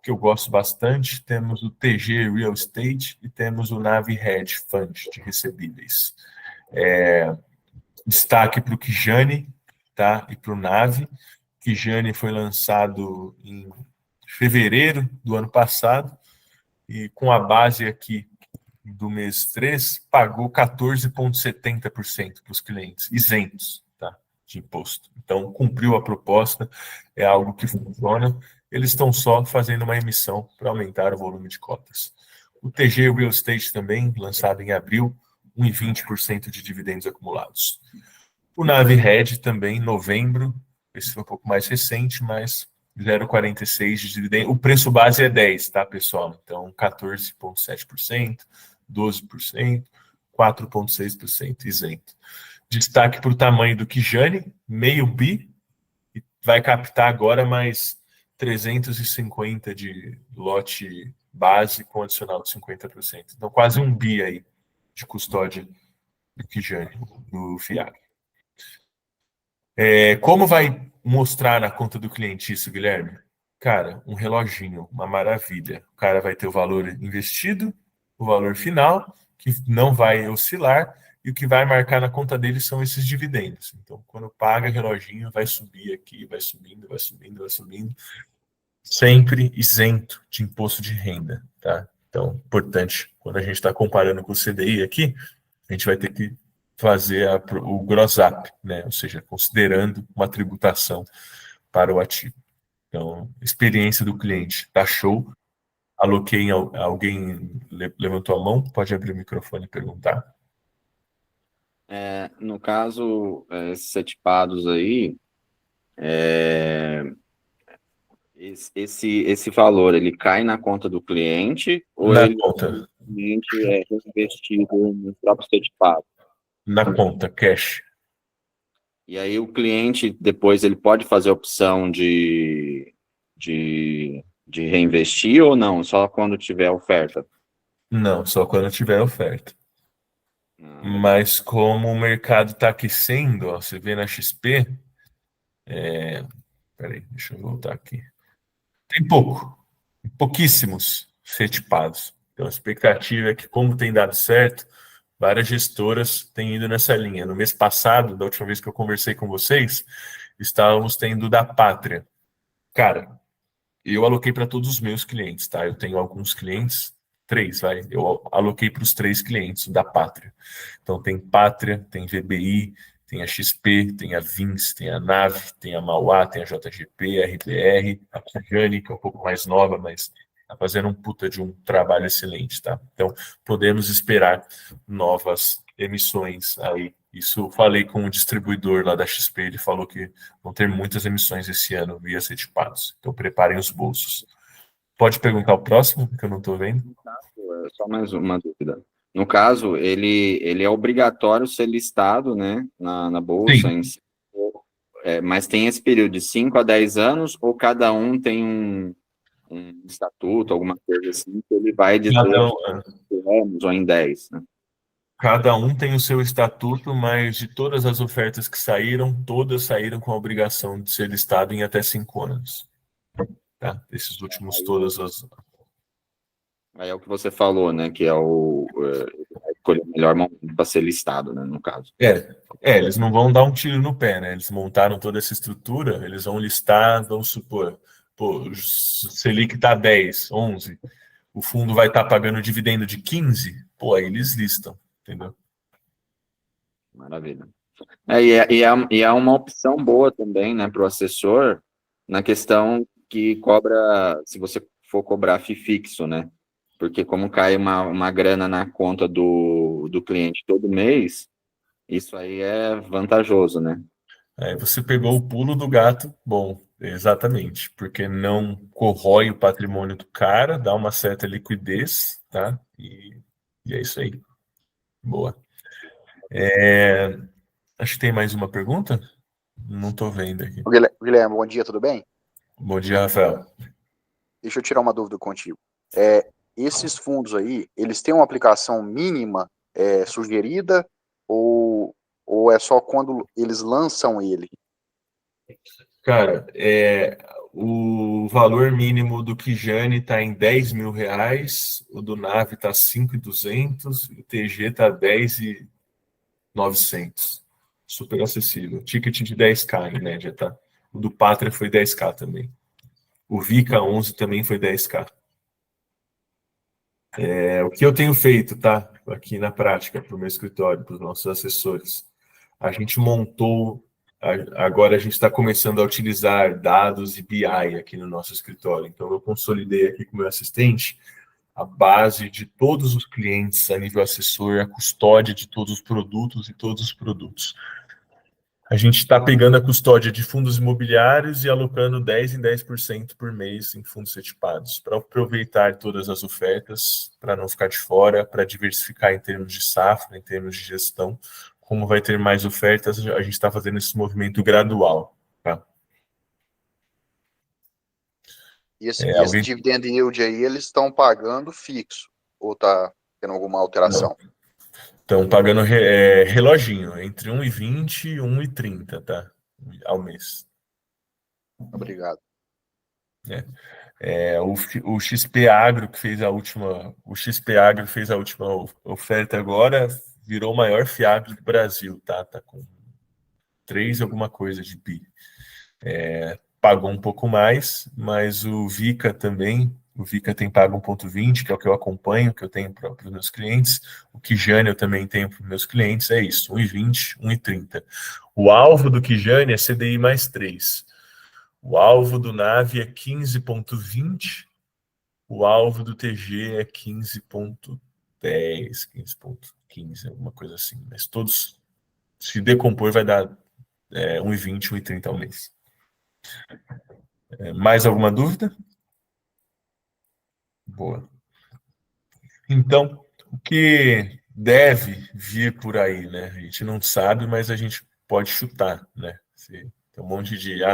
que eu gosto bastante. Temos o TG Real Estate e temos o Navi Hedge Fund de recebíveis. Destaque para o Kijane, tá? E para o Navi. Kijane foi lançado em fevereiro do ano passado e com a base aqui do mês 3, pagou 14,70% para os clientes, isentos, tá, de imposto. Então, cumpriu a proposta, é algo que funciona. Eles estão só fazendo uma emissão para aumentar o volume de cotas. O TG Real Estate também, lançado em abril, 1,20% de dividendos acumulados. O Navi Hedge também, em novembro, esse foi um pouco mais recente, mas 0,46 de dividendo. O preço base é 10, tá, pessoal? Então, 14,7%, 12%, 4,6% isento. Destaque para o tamanho do Kijane, meio bi, e vai captar agora mais 350 de lote base com adicional de 50%. Então, quase 1 bi aí de custódia do Kijane, do FIAG. Como vai mostrar na conta do cliente isso, Guilherme? Cara, um reloginho, uma maravilha. O cara vai ter o valor investido, o valor final, que não vai oscilar, e o que vai marcar na conta dele são esses dividendos. Então, quando paga, reloginho vai subir aqui, vai subindo, vai subindo, vai subindo, sempre isento de imposto de renda, tá? Então, importante, quando a gente está comparando com o CDI aqui, a gente vai ter que fazer o gross up, né? Ou seja, considerando uma tributação para o ativo. Então, experiência do cliente tá show. Aloquei em alguém levantou a mão, pode abrir o microfone e perguntar. No caso, esses setipados aí, esse valor, ele cai na conta do cliente ou Na ele conta. O cliente é investido no próprio setipado? Na conta, cash. E aí o cliente, depois, ele pode fazer a opção de reinvestir ou não? Só quando tiver oferta? Não, só quando tiver oferta. Mas como o mercado está aquecendo, ó, você vê na XP... Peraí, deixa eu voltar aqui. Tem pouquíssimos setipados. Então a expectativa é que, como tem dado certo, várias gestoras têm ido nessa linha. No mês passado, da última vez que eu conversei com vocês, estávamos tendo da Pátria. Cara, eu aloquei para todos os meus clientes, tá? Eu tenho alguns clientes, 3, vai. Eu aloquei para os 3 clientes da Pátria. Então tem Pátria, tem VBI, tem a XP, tem a Vinci, tem a Nave, tem a Mauá, tem a JGP, a RBR, a Kijane, que é um pouco mais nova, mas está fazendo um puta de um trabalho excelente, tá? Então, podemos esperar novas emissões aí. Isso falei com o distribuidor lá da XP, ele falou que vão ter muitas emissões esse ano via CETIPados. Então, preparem os bolsos. Pode perguntar o próximo, que eu não estou vendo. Só mais uma dúvida. No caso, ele é obrigatório ser listado, né, na bolsa, mas tem esse período de 5 a 10 anos, ou cada um tem um estatuto, alguma coisa assim, que ele vai dizer em anos ou em 10, né? Cada um tem o seu estatuto, mas de todas as ofertas que saíram, todas saíram com a obrigação de ser listado em até 5 anos. Tá? Esses últimos, todas as... Aí é o que você falou, né, que é escolher o melhor momento para ser listado, né, no caso. Eles não vão dar um tiro no pé, né? Eles montaram toda essa estrutura, eles vão listar, vamos supor, o Selic está 10, 11, o fundo vai estar pagando dividendo de 15, aí eles listam, entendeu? Maravilha. E é uma opção boa também, né, para o assessor, na questão que cobra, se você for cobrar FII fixo, né? Porque como cai uma grana na conta do cliente todo mês, isso aí é vantajoso, né? Você pegou o pulo do gato, bom, exatamente, porque não corrói o patrimônio do cara, dá uma certa liquidez, tá? E é isso aí. Boa. Acho que tem mais uma pergunta? Não estou vendo aqui. Guilherme, bom dia, tudo bem? Bom dia, Rafael. Deixa eu tirar uma dúvida contigo. Esses fundos aí, eles têm uma aplicação mínima sugerida ou é só quando eles lançam ele? Cara, o valor mínimo do Kijane está em R$10.000, o do Nave está 5.200, o TG está 10.900. Super acessível. Ticket de 10K em média, tá? O do Pátria foi 10K também. O Vica 11 também foi 10K. O que eu tenho feito, tá? Aqui na prática, para o meu escritório, para os nossos assessores. A gente montou, agora a gente está começando a utilizar dados e BI aqui no nosso escritório. Então, eu consolidei aqui com o meu assistente a base de todos os clientes a nível assessor, a custódia de todos os produtos e todos os produtos. A gente está pegando a custódia de fundos imobiliários e alocando 10 em 10% por mês em fundos CETIPados, para aproveitar todas as ofertas, para não ficar de fora, para diversificar em termos de safra, em termos de gestão. Como vai ter mais ofertas, a gente está fazendo esse movimento gradual. Tá? E esse dividend yield aí, eles estão pagando fixo? Ou está tendo alguma alteração? Não. Estão pagando reloginho, entre 1,20 e 1,30, tá? Ao mês. Obrigado. O XP Agro que fez a última, oferta agora, virou o maior FIAGRO do Brasil, tá? Tá com 3 alguma coisa de bi. Pagou um pouco mais, mas o Vica também. O Vica tem pago 1,20, que é o que eu acompanho, que eu tenho para os meus clientes. O Kijane eu também tenho para os meus clientes, é isso, 1,20, 1,30. O alvo do Kijane é CDI mais 3. O alvo do Nave é 15,20. O alvo do TG é 15,10, 15,15, alguma coisa assim. Mas todos, se decompor, vai dar 1,20, 1,30 ao mês. Mais alguma dúvida? Boa. Então, o que deve vir por aí, né? A gente não sabe, mas a gente pode chutar, né? Tem um monte de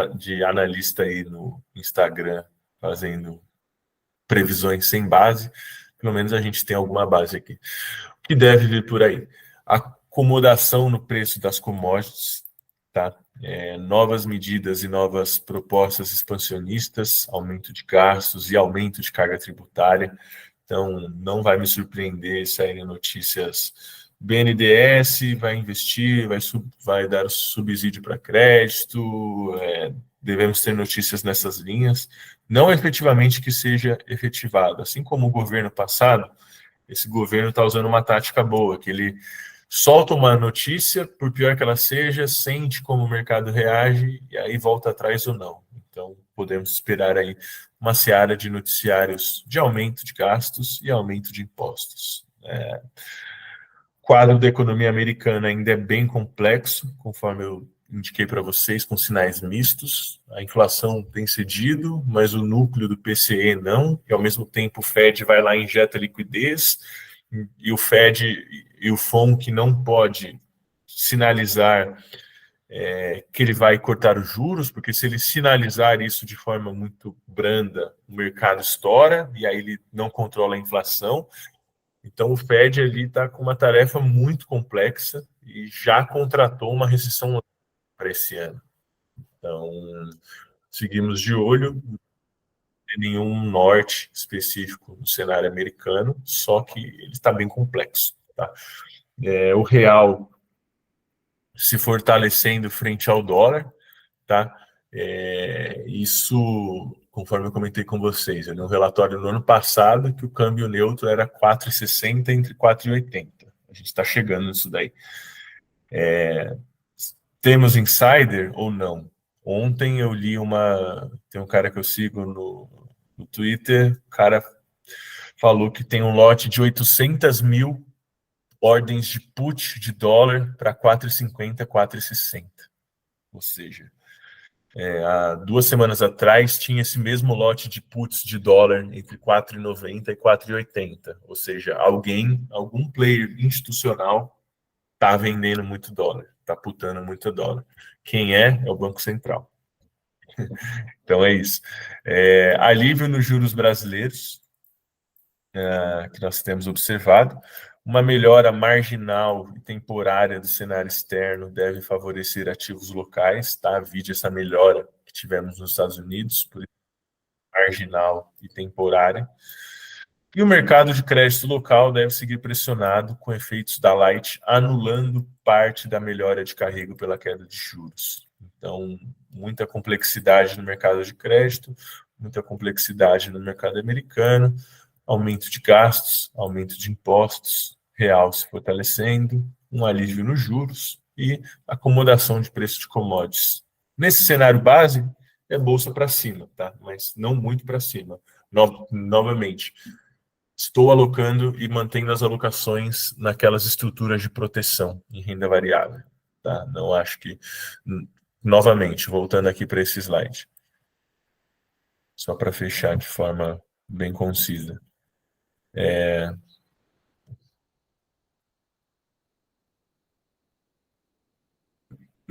analista aí no Instagram fazendo previsões sem base. Pelo menos a gente tem alguma base aqui. O que deve vir por aí? Acomodação no preço das commodities, tá? Novas medidas e novas propostas expansionistas, aumento de gastos e aumento de carga tributária. Então, não vai me surpreender saírem notícias. BNDES vai investir, vai dar subsídio para crédito, devemos ter notícias nessas linhas. Não efetivamente que seja efetivado. Assim como o governo passado, esse governo está usando uma tática boa, que ele solta uma notícia, por pior que ela seja, sente como o mercado reage e aí volta atrás ou não. Então, podemos esperar aí uma seara de noticiários de aumento de gastos e aumento de impostos. O quadro da economia americana ainda é bem complexo, conforme eu indiquei para vocês, com sinais mistos. A inflação tem cedido, mas o núcleo do PCE não, e ao mesmo tempo o Fed vai lá e injeta liquidez, e o Fed e o FONC não pode sinalizar que ele vai cortar os juros, porque se ele sinalizar isso de forma muito branda, o mercado estoura, e aí ele não controla a inflação. Então o Fed ali está com uma tarefa muito complexa e já contratou uma recessão para esse ano. Então, seguimos de olho, não tem nenhum norte específico no cenário americano, só que ele está bem complexo. Tá? O real se fortalecendo frente ao dólar, tá? Isso, conforme eu comentei com vocês, eu li um relatório no ano passado que o câmbio neutro era 4,60 entre 4,80. A gente está chegando nisso daí. Temos insider ou não? Ontem eu li tem um cara que eu sigo no Twitter, o cara falou que tem um lote de 800 mil ordens de put de dólar para 4,50, 4,60. Ou seja, há 2 semanas atrás tinha esse mesmo lote de puts de dólar entre 4,90 e 4,80. Ou seja, algum player institucional está vendendo muito dólar, está putando muito dólar. Quem é? É o Banco Central. Então é isso. Alívio nos juros brasileiros, que nós temos observado. Uma melhora marginal e temporária do cenário externo deve favorecer ativos locais, tá? Vide essa melhora que tivemos nos Estados Unidos, por marginal e temporária. E o mercado de crédito local deve seguir pressionado com efeitos da Light anulando parte da melhora de carrego pela queda de juros. Então, muita complexidade no mercado de crédito, muita complexidade no mercado americano, aumento de gastos, aumento de impostos, real se fortalecendo, um alívio nos juros e acomodação de preço de commodities. Nesse cenário base, é bolsa para cima, tá? Mas não muito para cima. Novamente, estou alocando e mantendo as alocações naquelas estruturas de proteção em renda variável. Tá? Não acho que... Novamente, voltando aqui para esse slide. Só para fechar de forma bem concisa.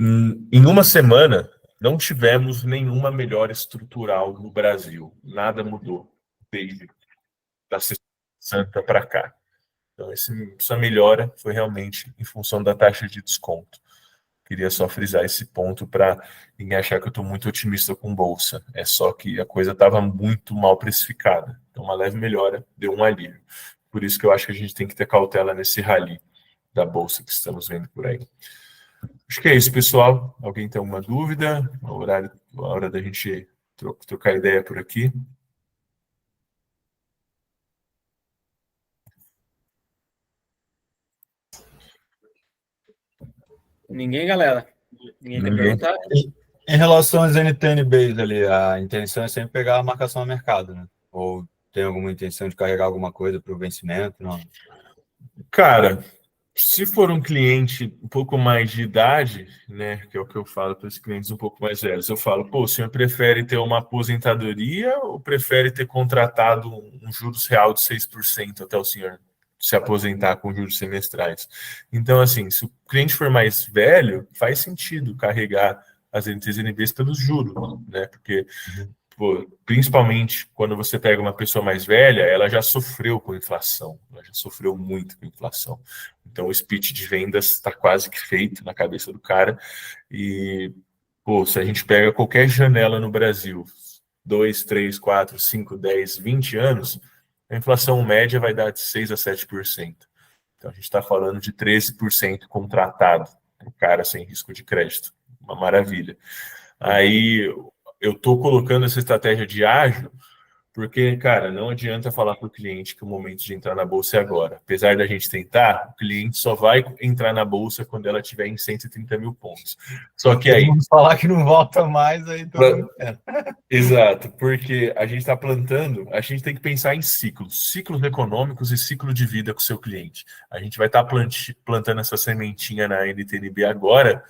Em uma semana, não tivemos nenhuma melhora estrutural no Brasil. Nada mudou desde da Santa para cá. Então, essa melhora foi realmente em função da taxa de desconto. Queria só frisar esse ponto para ninguém achar que eu estou muito otimista com bolsa. É só que a coisa estava muito mal precificada. Então, uma leve melhora deu um alívio. Por isso que eu acho que a gente tem que ter cautela nesse rally da bolsa que estamos vendo por aí. Acho que é isso, pessoal. Alguém tem alguma dúvida? A hora da gente trocar ideia por aqui. Ninguém, galera? Ninguém quer perguntar? Em relação às NTN-Bs ali, a intenção é sempre pegar a marcação a mercado, né? Ou tem alguma intenção de carregar alguma coisa para o vencimento? Não. Cara, se for um cliente um pouco mais de idade, né, que é o que eu falo para os clientes um pouco mais velhos, eu falo, pô, o senhor prefere ter uma aposentadoria ou prefere ter contratado um juros real de 6% até o senhor se aposentar com juros semestrais? Então, assim, se o cliente for mais velho, faz sentido carregar as NTNBs pelos juros, né, porque... Pô, principalmente quando você pega uma pessoa mais velha, ela já sofreu com inflação, ela já sofreu muito com inflação. Então, o speech de vendas está quase que feito na cabeça do cara. E, pô, se a gente pega qualquer janela no Brasil, 2, 3, 4, 5, 10, 20 anos, a inflação média vai dar de 6% a 7%. Então, a gente está falando de 13% contratado para o cara sem risco de crédito. Uma maravilha. Aí... eu estou colocando essa estratégia de ágio Porque, cara, não adianta falar para o cliente que o momento de entrar na bolsa é agora. Apesar da gente tentar, o cliente só vai entrar na bolsa quando ela estiver em 130 mil pontos. Só que aí... Vamos falar que não volta mais, aí todo mundo quer. Exato, porque a gente está plantando, a gente tem que pensar em ciclos econômicos e ciclo de vida com o seu cliente. A gente vai estar plantando essa sementinha na NTNB agora,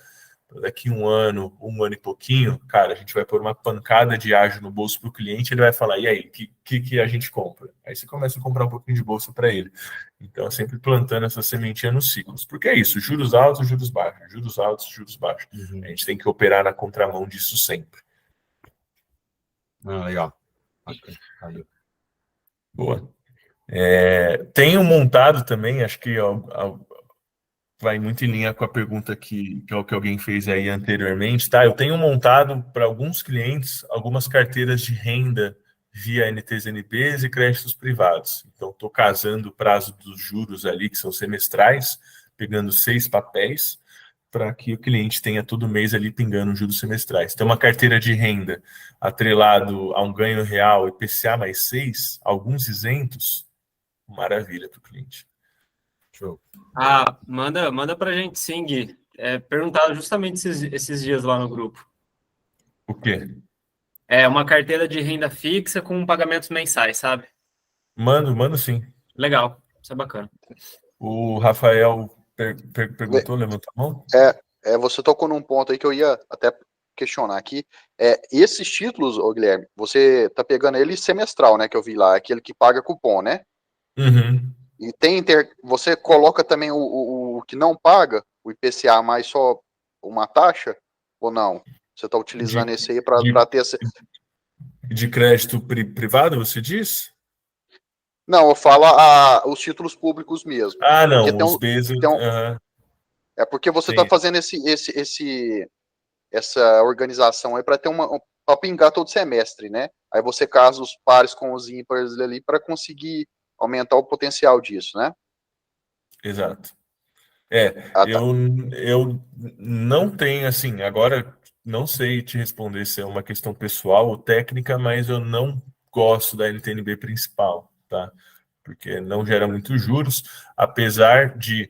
daqui um ano e pouquinho, cara, a gente vai pôr uma pancada de ágio no bolso para o cliente, ele vai falar, e aí, que a gente compra? Aí você começa a comprar um pouquinho de bolsa para ele. Então, é sempre plantando essa sementinha nos ciclos. Porque é isso, juros altos, juros baixos, juros altos, juros baixos. A gente tem que operar na contramão disso sempre. Legal. Okay. Valeu. Boa. Tenho montado também, acho que vai muito em linha com a pergunta que alguém fez aí anteriormente, tá? Eu tenho montado para alguns clientes algumas carteiras de renda via NTS/NPs e créditos privados. Então, estou casando o prazo dos juros ali, que são semestrais, pegando 6 papéis, para que o cliente tenha todo mês ali pingando os juros semestrais. Então, uma carteira de renda atrelado a um ganho real IPCA mais 6, alguns isentos, maravilha para o cliente. Show. Manda para a gente sim, Gui. Perguntaram justamente esses dias lá no grupo. O quê? Uma carteira de renda fixa com pagamentos mensais, sabe? Mando sim. Legal, isso é bacana. O Rafael perguntou, levantou a mão? Você tocou num ponto aí que eu ia até questionar aqui. Esses títulos, Guilherme, você tá pegando ele semestral, né? Que eu vi lá, aquele que paga cupom, né? Uhum. E você coloca também o que não paga, o IPCA mais só uma taxa, ou não? Você está utilizando esse aí para ter essa... De crédito privado, você diz? Não, eu falo os títulos públicos mesmo. Não, porque os Bs... É porque você está fazendo essa organização aí para ter para pingar todo semestre, né? Aí você casa os pares com os ímpares ali para conseguir aumentar o potencial disso, né? Exato. Tá. Eu não tenho, assim, agora não sei te responder se é uma questão pessoal ou técnica, mas eu não gosto da NTNB principal, tá? Porque não gera muitos juros, apesar de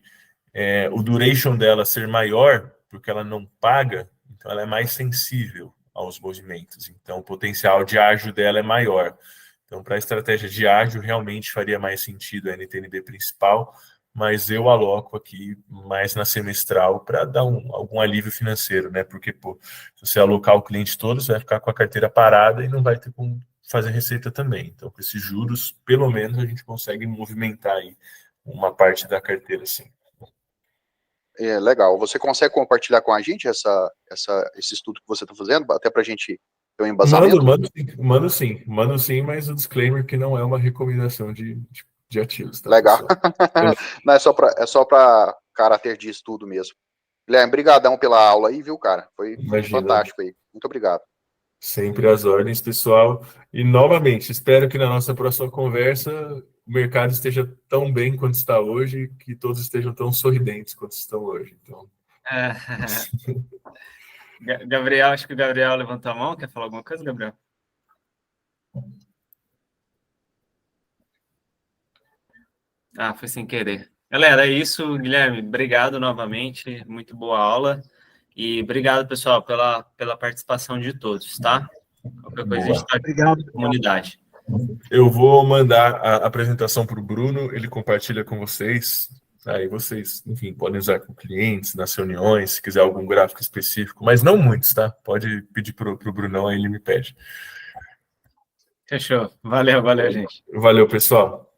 o duration dela ser maior, porque ela não paga, então ela é mais sensível aos movimentos, então o potencial de ágio dela é maior. Então, para a estratégia de ágio, realmente faria mais sentido a NTNB principal, mas eu aloco aqui mais na semestral para dar algum alívio financeiro, né? Porque, se você alocar o cliente todo, você vai ficar com a carteira parada e não vai ter como fazer receita também. Então, com esses juros, pelo menos a gente consegue movimentar aí uma parte da carteira, sim. Legal. Você consegue compartilhar com a gente esse estudo que você está fazendo, até para a gente ter um embasamento? Mando sim, mas o disclaimer que não é uma recomendação de ativos. Tá, legal. Não, é só para caráter de estudo mesmo. Guilherme, brigadão pela aula aí, viu, cara? Foi fantástico aí. Muito obrigado. Sempre às ordens, pessoal. E, novamente, espero que na nossa próxima conversa o mercado esteja tão bem quanto está hoje, que todos estejam tão sorridentes quanto estão hoje. Então... Gabriel, acho que o Gabriel levantou a mão. Quer falar alguma coisa, Gabriel? Foi sem querer. Galera, é isso. Guilherme, obrigado novamente. Muito boa aula. E obrigado, pessoal, pela participação de todos, tá? Qualquer coisa a gente está aqui na comunidade. Eu vou mandar a apresentação para o Bruno, ele compartilha com vocês. Aí vocês, enfim, podem usar com clientes, nas reuniões, se quiser algum gráfico específico, mas não muitos, tá? Pode pedir para o Brunão, aí ele me pede. Fechou. Valeu, gente. Valeu, pessoal.